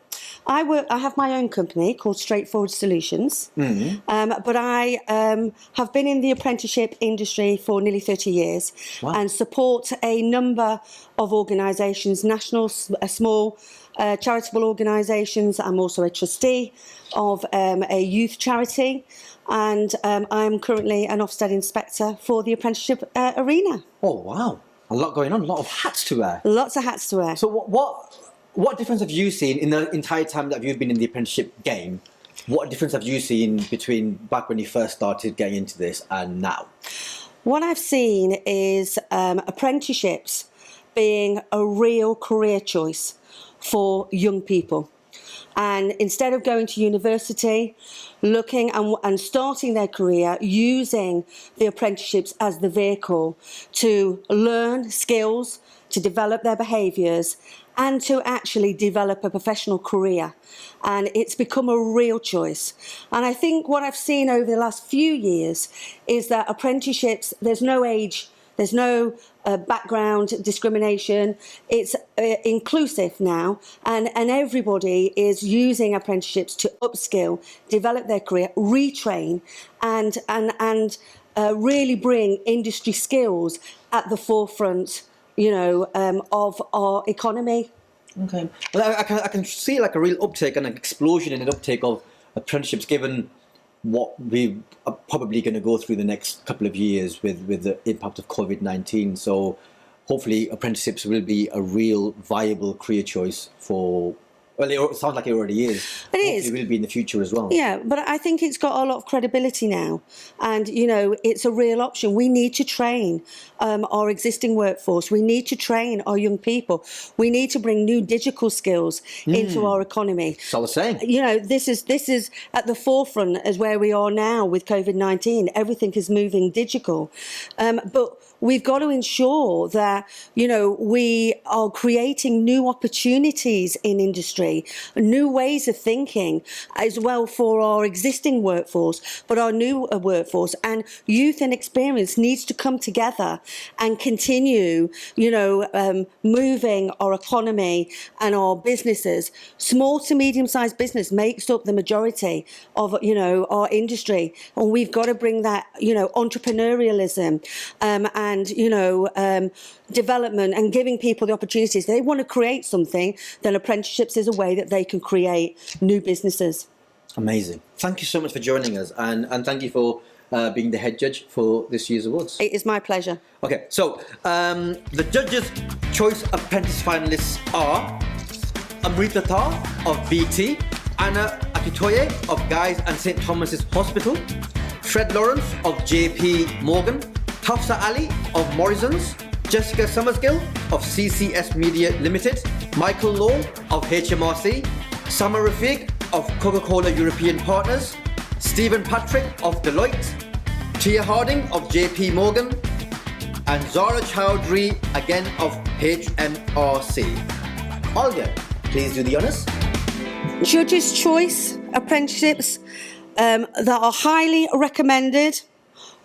I have my own company called Straightforward Solutions, but I have been in the apprenticeship industry for nearly 30 years and support a number of organisations, national, small charitable organisations. I'm also a trustee of a youth charity, and I'm currently an Ofsted inspector for the apprenticeship arena. Oh, wow. A lot going on, a lot of hats to wear. Lots of hats to wear. So what difference have you seen in the entire time that you've been in the apprenticeship game? What difference have you seen between back when you first started getting into this and now? What I've seen is apprenticeships being a real career choice for young people. And instead of going to university, looking and starting their career, using the apprenticeships as the vehicle to learn skills, to develop their behaviours, and to actually develop a professional career. And it's become a real choice. And I think what I've seen over the last few years is that apprenticeships, there's no age, there's no background discrimination. It's inclusive now, and everybody is using apprenticeships to upskill, develop their career, retrain, and really bring industry skills at the forefront, of our economy. Okay. Well, I can see like a real uptake and an explosion in an uptake of apprenticeships, given what we are probably going to go through the next couple of years with the impact of COVID-19. So hopefully apprenticeships will be a real viable career choice for, well, it sounds like it already is. It is. It will be in the future as well. Yeah, but I think it's got a lot of credibility now. And, it's a real option. We need to train our existing workforce. We need to train our young people. We need to bring new digital skills into our economy. That's all I'm saying. This is at the forefront as where we are now with COVID-19. Everything is moving digital. But we've got to ensure that, we are creating new opportunities in industry, new ways of thinking as well for our existing workforce, but our new workforce. And youth and experience needs to come together and continue, moving our economy and our businesses. Small to medium-sized business makes up the majority of, our industry. And we've got to bring that, entrepreneurialism and development and giving people the opportunities. They want to create something, then apprenticeships is a way that they can create new businesses. Amazing. Thank you so much for joining us, and thank you for being the head judge for this year's awards. It is my pleasure. Okay, so the Judges' Choice Apprentice finalists are Amrita Tar of BT, Anna Akitoye of Guy's and St Thomas's Hospital, Fred Lawrence of JP Morgan, Hafsa Ali of Morrison's, Jessica Summersgill of CCS Media Limited, Michael Law of HMRC, Summer Rafiq of Coca-Cola European Partners, Stephen Patrick of Deloitte, Tia Harding of JP Morgan, and Zara Chowdhury again of HMRC. Olga, please do the honours. Judges' Choice Apprenticeships that are highly recommended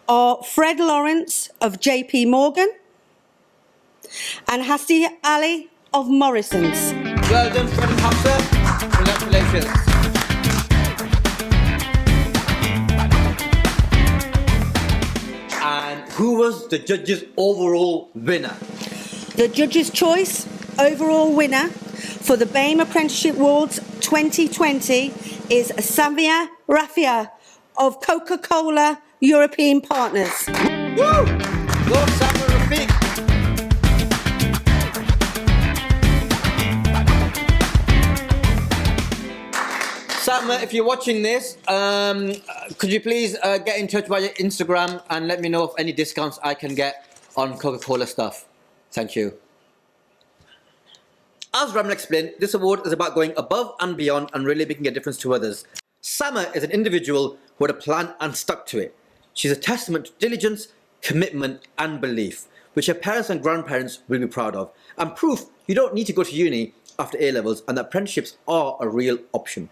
are Fred Lawrence of JP Morgan and Hasti Ali of Morrison's. Well done, Fred and Hafsa. Congratulations. And who was the judges' overall winner? The Judges' Choice overall winner for the Bame Apprenticeship Awards 2020 is Samia Rafia of Coca-Cola European Partners. Woo! Go Samia Rafiq. Samia, if you're watching this, could you please get in touch via Instagram and let me know of any discounts I can get on Coca-Cola stuff. Thank you. As Ramsay explained, this award is about going above and beyond and really making a difference to others. Samia is an individual who had a plan and stuck to it. She's a testament to diligence, commitment and belief, which her parents and grandparents will be proud of, and proof you don't need to go to uni after A-levels and that apprenticeships are a real option.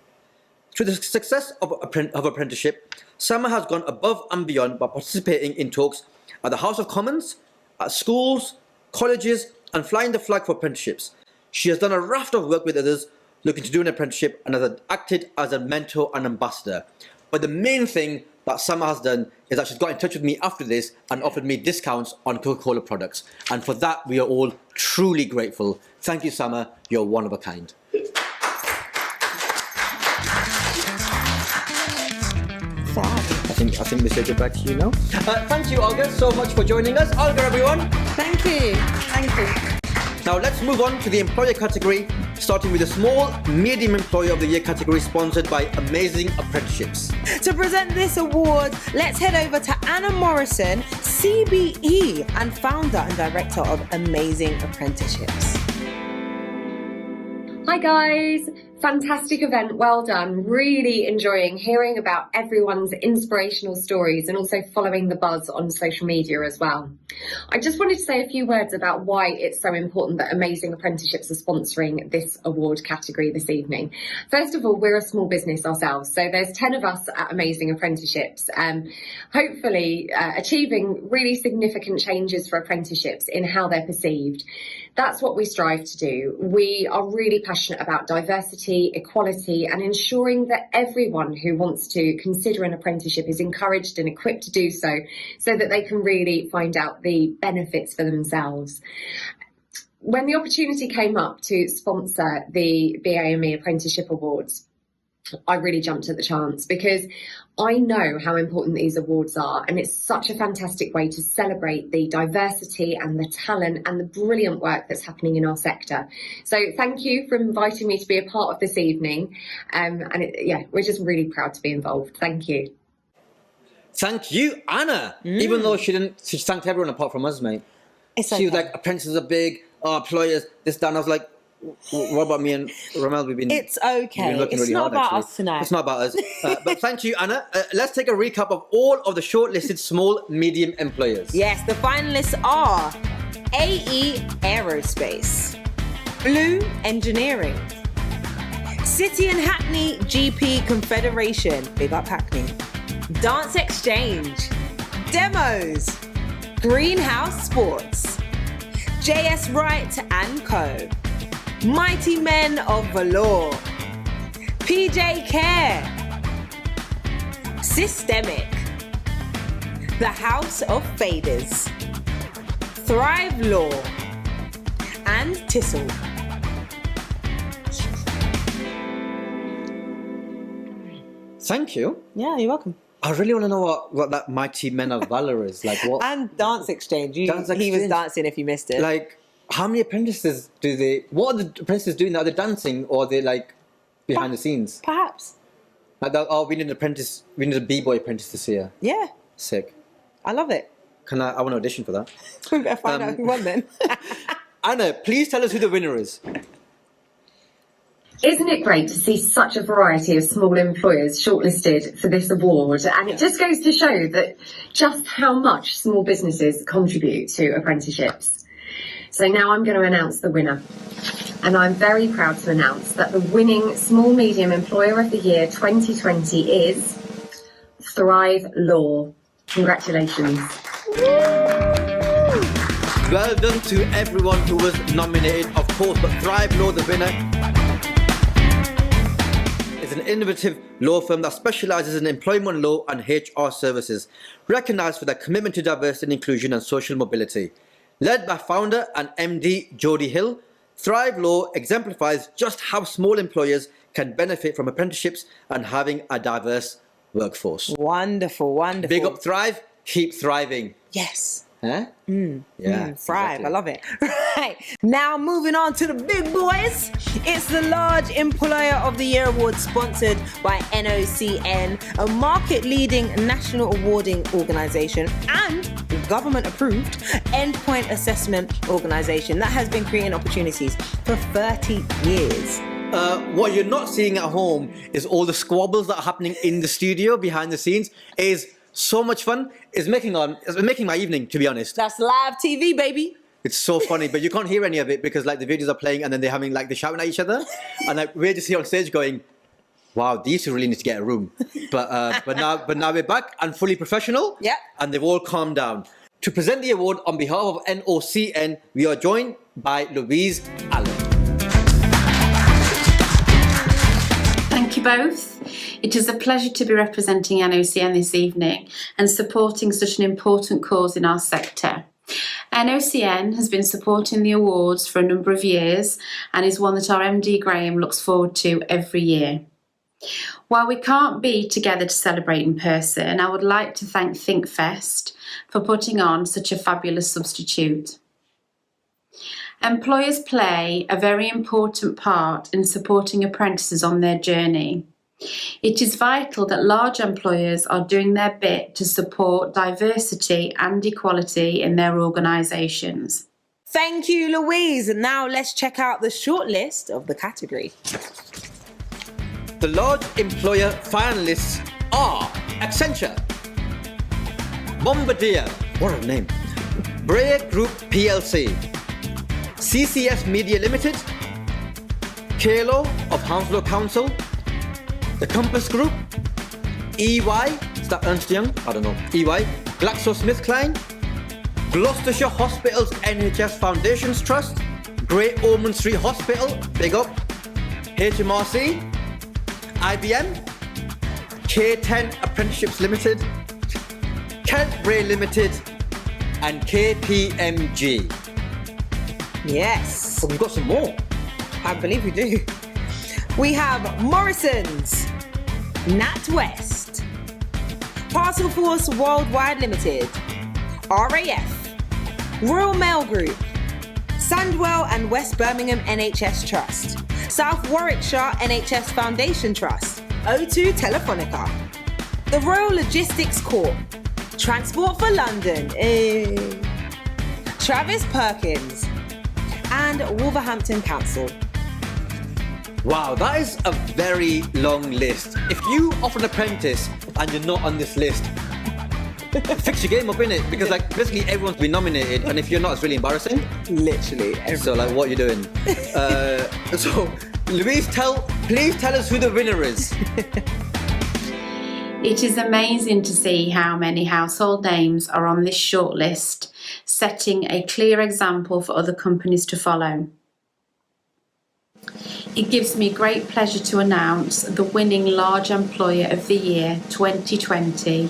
Through the success of apprenticeship, Samia has gone above and beyond by participating in talks at the House of Commons, at schools, colleges and flying the flag for apprenticeships. She has done a raft of work with others looking to do an apprenticeship and has acted as a mentor and ambassador. But the main thing that Samia has done is that she's got in touch with me after this and offered me discounts on Coca-Cola products. And for that, we are all truly grateful. Thank you, Samia. You're one of a kind. I think we say goodbye to you now. Thank you, Olga, so much for joining us. Olga, everyone. Thank you. Thank you. Now let's move on to the employer category, starting with the small, medium employer of the year category sponsored by Amazing Apprenticeships. To present this award, let's head over to Anna Morrison, CBE and founder and director of Amazing Apprenticeships. Hi guys, fantastic event, well done. Really enjoying hearing about everyone's inspirational stories and also following the buzz on social media as well. I just wanted to say a few words about why it's so important that Amazing Apprenticeships are sponsoring this award category this evening. First of all, we're a small business ourselves, so there's 10 of us at Amazing Apprenticeships, hopefully achieving really significant changes for apprenticeships in how they're perceived. That's what we strive to do. We are really passionate about diversity, equality, and ensuring that everyone who wants to consider an apprenticeship is encouraged and equipped to do so, so that they can really find out the benefits for themselves. When the opportunity came up to sponsor the BAME Apprenticeship Awards, I really jumped at the chance because I know how important these awards are, and it's such a fantastic way to celebrate the diversity and the talent and the brilliant work that's happening in our sector. So thank you for inviting me to be a part of this evening, we're just really proud to be involved. Thank you. Thank you, Anna. Even though she thanked everyone apart from us, mate. She was like, apprentices are big, employers, this, that. And I was like, what about me and Ramel? It's okay. It's really not hard, about actually. us tonight. It's not about us. But thank you, Anna. Let's take a recap of all of the shortlisted small, medium employers. Yes, the finalists are AE Aerospace, Blue Engineering, City and Hackney GP Confederation, big up Hackney, Dance Exchange, Demos, Greenhouse Sports, JS Wright and Co, Mighty Men of Valor, PJ Care, Systemic, The House of Faders, Thrive Law, and Tissel. Thank you. Yeah, you're welcome. I really want to know what that Mighty Men of Valor is. Like what? And Dance Exchange. He was dancing if you missed it. Like, how many apprentices what are the apprentices doing? Are they dancing or are they like behind the scenes? Perhaps. Like, we need an apprentice, we need a B-boy apprentice this year. Yeah. Sick. I love it. I want to audition for that. We better find out who won then. Anna, please tell us who the winner is. Isn't it great to see such a variety of small employers shortlisted for this award? And it just goes to show that just how much small businesses contribute to apprenticeships. So now I'm going to announce the winner. And I'm very proud to announce that the winning Small Medium Employer of the Year 2020 is Thrive Law. Congratulations. Well done to everyone who was nominated, of course, but Thrive Law, the winner, is an innovative law firm that specialises in employment law and HR services, recognised for their commitment to diversity and inclusion and social mobility. Led by founder and MD Jodie Hill, Thrive Law exemplifies just how small employers can benefit from apprenticeships and having a diverse workforce. Wonderful, wonderful. Big up Thrive, keep thriving. Yes. Huh? Yeah, Thrive. exactly. I love it. Right, now moving on to the big boys. It's the Large Employer of the Year Award sponsored by NOCN, a market-leading national awarding organisation and government-approved endpoint assessment organisation that has been creating opportunities for 30 years. What you're not seeing at home is all the squabbles that are happening in the studio behind the scenes. Is so much fun. It's making my evening, to be honest. That's live TV, baby. It's so funny, but you can't hear any of it because like the videos are playing and then they're having like they're shouting at each other, and like we're just here on stage going, "Wow, these two really need to get a room." But now we're back and fully professional. Yeah. And they've all calmed down. To present the award on behalf of NOCN, we are joined by Louise Allen. Thank you both. It is a pleasure to be representing NOCN this evening and supporting such an important cause in our sector. NOCN has been supporting the awards for a number of years and is one that our MD Graham looks forward to every year. While we can't be together to celebrate in person, I would like to thank ThinkFest for putting on such a fabulous substitute. Employers play a very important part in supporting apprentices on their journey. It is vital that large employers are doing their bit to support diversity and equality in their organisations. Thank you, Louise. And now let's check out the shortlist of the category. The large employer finalists are Accenture, Bombardier, what a name, Brea Group PLC, CCS Media Limited, Kalo of Hounslow Council, the Compass Group, EY, is that Ernst Young? I don't know. EY, GlaxoSmithKline, Gloucestershire Hospitals NHS Foundations Trust, Great Ormond Street Hospital, big up, HMRC, IBM, K10 Apprenticeships Limited, Kent Bray Limited, and KPMG. Yes. Oh, we've got some more. I believe we do. We have Morrison's, NatWest, Parcel Force Worldwide Limited, RAF, Royal Mail Group, Sandwell and West Birmingham NHS Trust, South Warwickshire NHS Foundation Trust, O2 Telefonica, the Royal Logistics Corp, Transport for London, Travis Perkins, and Wolverhampton Council. Wow, that is a very long list. If you offer an apprentice and you're not on this list, fix your game up, innit? Because like basically everyone's been nominated, and if you're not, it's really embarrassing. Literally everyone. So like, what are you doing? So Louise, please tell us who the winner is. It is amazing to see how many household names are on this shortlist, setting a clear example for other companies to follow. It gives me great pleasure to announce the winning Large Employer of the Year 2020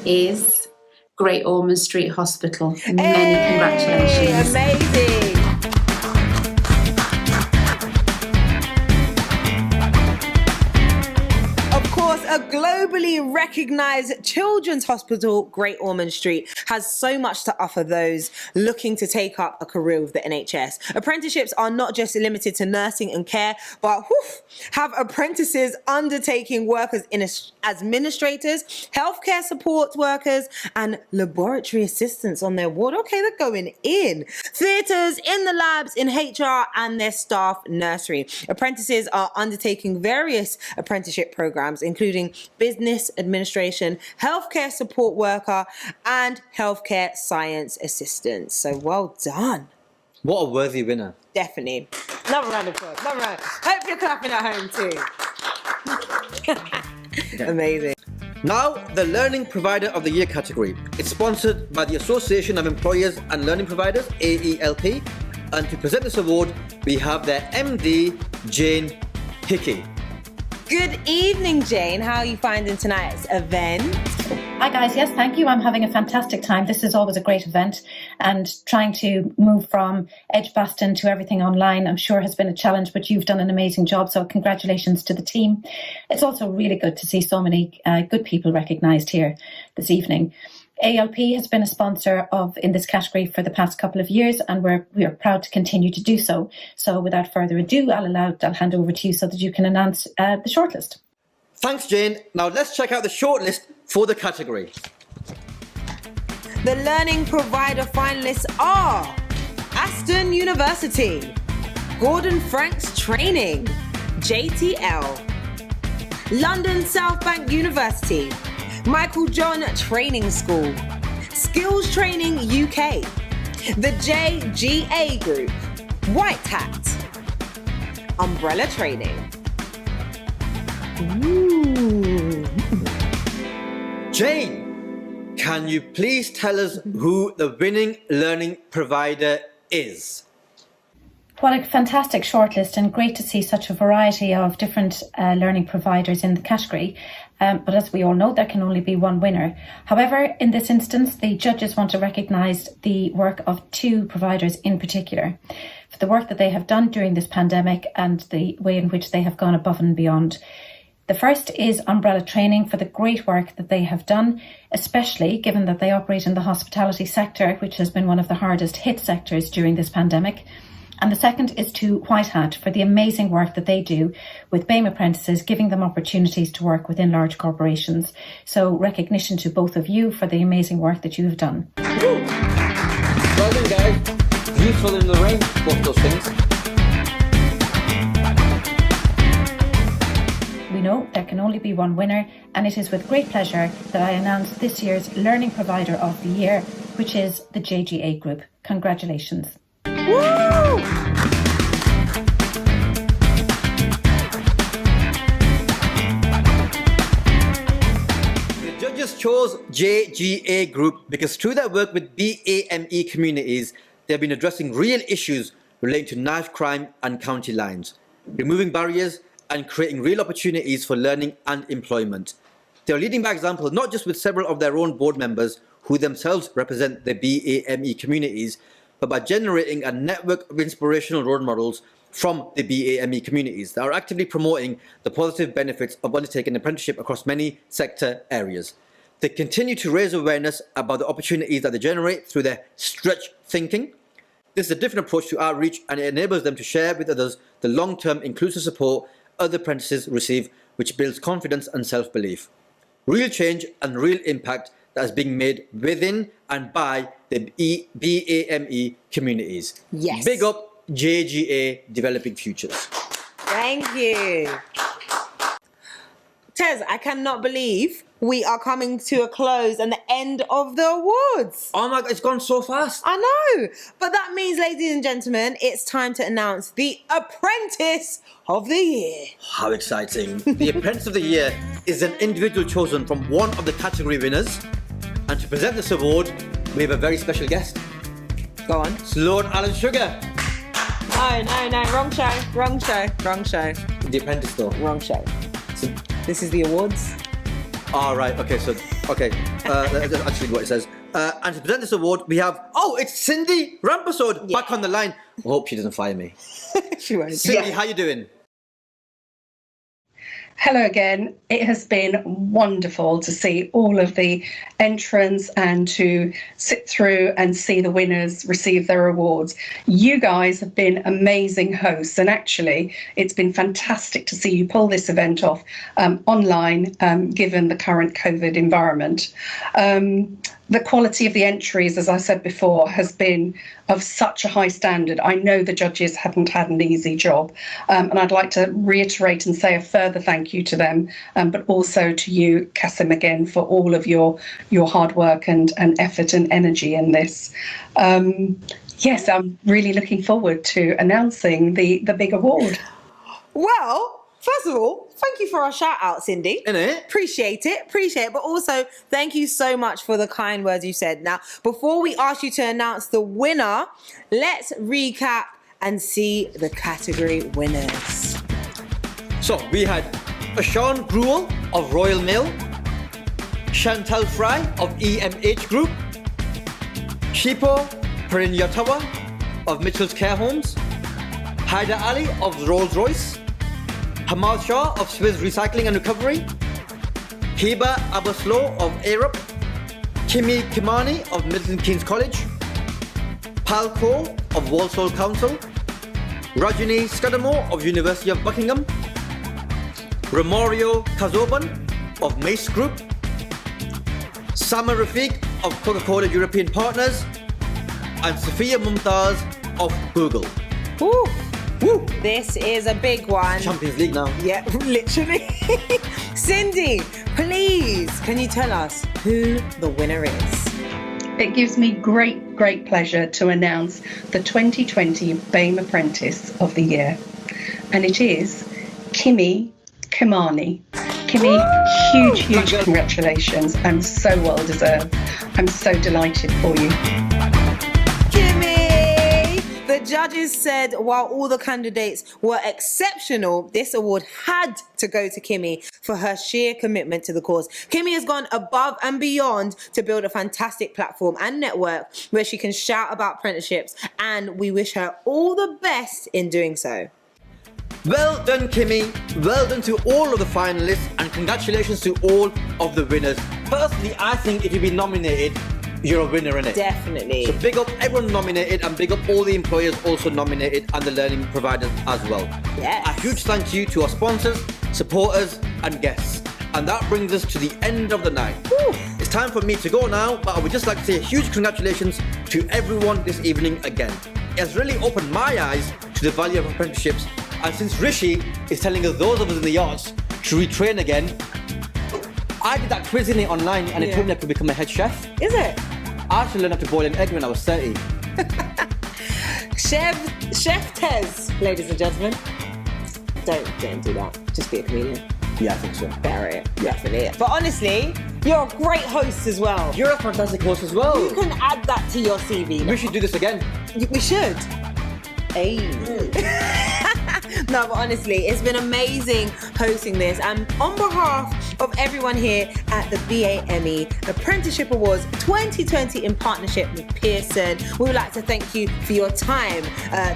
is Great Ormond Street Hospital. Many congratulations. Amazing. Of course, a a globally recognized children's hospital, Great Ormond Street, has so much to offer those looking to take up a career with the NHS. Apprenticeships are not just limited to nursing and care, but have apprentices undertaking work as administrators, healthcare support workers, and laboratory assistants on their ward. Okay, they're going in. Theatres, in the labs, in HR, and their staff nursery. Apprentices are undertaking various apprenticeship programs, including business administration, healthcare support worker, and healthcare science assistants. So well done. What a worthy winner. Definitely. Another round of applause. Another round. Hope you're clapping at home too. Amazing. Now, the Learning Provider of the Year category. It's sponsored by the Association of Employers and Learning Providers, AELP. And to present this award, we have their MD, Jane Hickey. Good evening, Jane. How are you finding tonight's event? Hi guys, yes, thank you. I'm having a fantastic time. This is always a great event, and trying to move from Edgbaston to everything online, I'm sure has been a challenge, but you've done an amazing job, so congratulations to the team. It's also really good to see so many good people recognised here this evening. ALP has been a sponsor in this category for the past couple of years, and we are proud to continue to do so. So without further ado, I'll hand over to you so that you can announce the shortlist. Thanks, Jane. Now let's check out the shortlist for the category. The learning provider finalists are Aston University, Gordon Franks Training, JTL, London South Bank University, Michael John Training School, Skills Training UK, the JGA Group, White Hat, Umbrella Training. Ooh. Jane, can you please tell us who the winning learning provider is? What a fantastic shortlist, and great to see such a variety of different learning providers in the category. But as we all know, there can only be one winner. However, in this instance, the judges want to recognise the work of two providers in particular for the work that they have done during this pandemic and the way in which they have gone above and beyond. The first is Umbrella Training for the great work that they have done, especially given that they operate in the hospitality sector, which has been one of the hardest hit sectors during this pandemic. And the second is to White Hat for the amazing work that they do with Bame Apprentices, giving them opportunities to work within large corporations. So recognition to both of you for the amazing work that you have done. Well done, guys. Useful in the rain, both those things. We know there can only be one winner, and it is with great pleasure that I announce this year's Learning Provider of the Year, which is the JGA Group. Congratulations. Woo! The judges chose JGA Group because through their work with BAME communities, they have been addressing real issues relating to knife crime and county lines, removing barriers and creating real opportunities for learning and employment. They are leading by example not just with several of their own board members who themselves represent the BAME communities, but by generating a network of inspirational role models from the BAME communities that are actively promoting the positive benefits of undertaking an apprenticeship across many sector areas. They continue to raise awareness about the opportunities that they generate through their stretch thinking. This is a different approach to outreach, and it enables them to share with others the long-term inclusive support other apprentices receive, which builds confidence and self-belief. Real change and real impact that is being made within and by the BAME communities. Yes. Big up JGA Developing Futures. Thank you. Tez, I cannot believe we are coming to a close and the end of the awards. Oh my God, it's gone so fast. I know. But that means, ladies and gentlemen, it's time to announce the Apprentice of the Year. How exciting. The Apprentice of the Year is an individual chosen from one of the category winners. And to present this award, we have a very special guest. Go on. Sloan Alan Sugar. No. Wrong show. The Apprentice though. Wrong show. So, this is the awards. Right. Okay. That's actually what it says. And to present this award, we have, it's Cindy Rampasod back on the line. I hope she doesn't fire me. She won't. Cindy, how you doing? Hello again. It has been wonderful to see all of the entrants and to sit through and see the winners receive their awards. You guys have been amazing hosts, and actually it's been fantastic to see you pull this event off online given the current COVID environment. The quality of the entries, as I said before, has been of such a high standard. I know the judges haven't had an easy job, and I'd like to reiterate and say a further thank you to them, but also to you, Kasim, again, for all of your hard work and effort and energy in this. Yes, I'm really looking forward to announcing the big award. Well, first of all, thank you for our shout out, Cindy. Appreciate it. But also, thank you so much for the kind words you said. Now, before we ask you to announce the winner, let's recap and see the category winners. So we had Sean Gruel of Royal Mail, Chantal Fry of EMH Group, Shipo Perinyatawa of Mitchell's Care Homes, Haider Ali of Rolls Royce, Hamal Shah of Swiss Recycling and Recovery, Hiba Abaslo of Arup, Kimi Kimani of Milton Keynes College, Palco of Walsall Council, Rajini Scudamore of University of Buckingham, Romario Casaban of Mace Group, Sama Rafiq of Coca-Cola European Partners, and Sophia Mumtaz of Google. Woo. Woo. This is a big one. Champions League now. Yeah, literally. Cindy, please, can you tell us who the winner is? It gives me great pleasure to announce the 2020 Bame Apprentice of the Year. And it is Kimi Kimani. Kimi, huge congratulations, and so well deserved. I'm so delighted for you. The judges said while all the candidates were exceptional, this award had to go to Kimi for her sheer commitment to the cause. Kimi has gone above and beyond to build a fantastic platform and network where she can shout about apprenticeships, and we wish her all the best in doing so. Well done, Kimi. Well done to all of the finalists, and congratulations to all of the winners. Personally, I think if you've been nominated, you're a winner, innit? Definitely. So big up everyone nominated, and big up all the employers also nominated, and the learning providers as well. Yes. A huge thank you to our sponsors, supporters and guests. And that brings us to the end of the night. Woo. It's time for me to go now, but I would just like to say a huge congratulations to everyone this evening again. It has really opened my eyes to the value of apprenticeships, and since Rishi is telling us those of us in the yachts to retrain again, I did that quiz in it online, and it told me I could become a head chef. Is it? I actually learned how to boil an egg when I was 30. Chef Tez, ladies and gentlemen. Don't do that. Just be a comedian. Yeah, I think so. Bury it. Definitely. But honestly, you're a great host as well. You're a fantastic host as well. You can add that to your CV. We should do this again. We should. Hey. No, but honestly, it's been amazing hosting this. And on behalf of everyone here at the BAME Apprenticeship Awards 2020 in partnership with Pearson, we would like to thank you for your time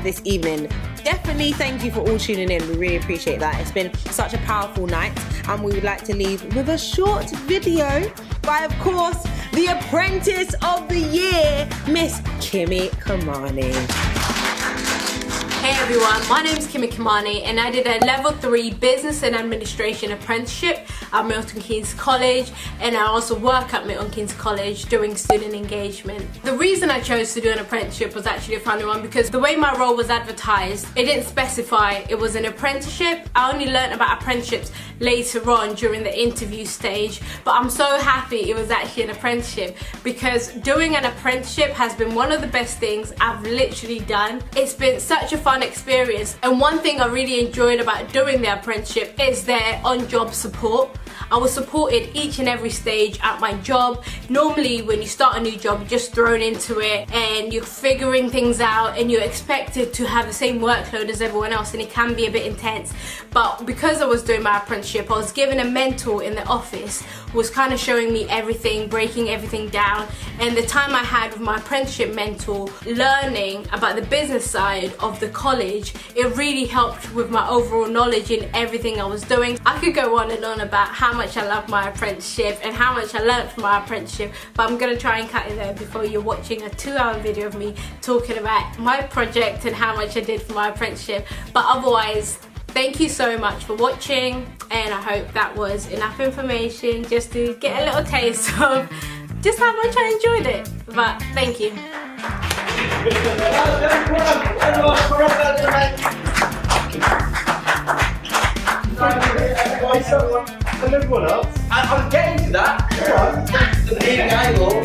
this evening. Definitely thank you for all tuning in. We really appreciate that. It's been such a powerful night, and we would like to leave with a short video by, of course, the Apprentice of the Year, Miss Kimi Kimani. Hey everyone, my name is Kimi Kimani, and I did a level 3 business and administration apprenticeship at Milton Keynes College, and I also work at Milton Keynes College doing student engagement. The reason I chose to do an apprenticeship was actually a funny one, because the way my role was advertised, it didn't specify it was an apprenticeship. I only learned about apprenticeships later on during the interview stage, but I'm so happy it was actually an apprenticeship, because doing an apprenticeship has been one of the best things I've literally done. It's been such a fun experience, and one thing I really enjoyed about doing the apprenticeship is their on-job support. I was supported each and every stage at my job. Normally when you start a new job, you're just thrown into it and you're figuring things out and you're expected to have the same workload as everyone else, and it can be a bit intense. But because I was doing my apprenticeship, I was given a mentor in the office who was kind of showing me everything, breaking everything down. And the time I had with my apprenticeship mentor, learning about the business side of the college, it really helped with my overall knowledge in everything I was doing. I could go on and on about how much I love my apprenticeship and how much I learned from my apprenticeship, but I'm going to try and cut it there before you're watching a 2-hour video of me talking about my project and how much I did for my apprenticeship. But otherwise, thank you so much for watching, and I hope that was enough information just to get a little taste of just how much I enjoyed it. But thank you. And everyone else. I'm getting to that. Come on. The angle.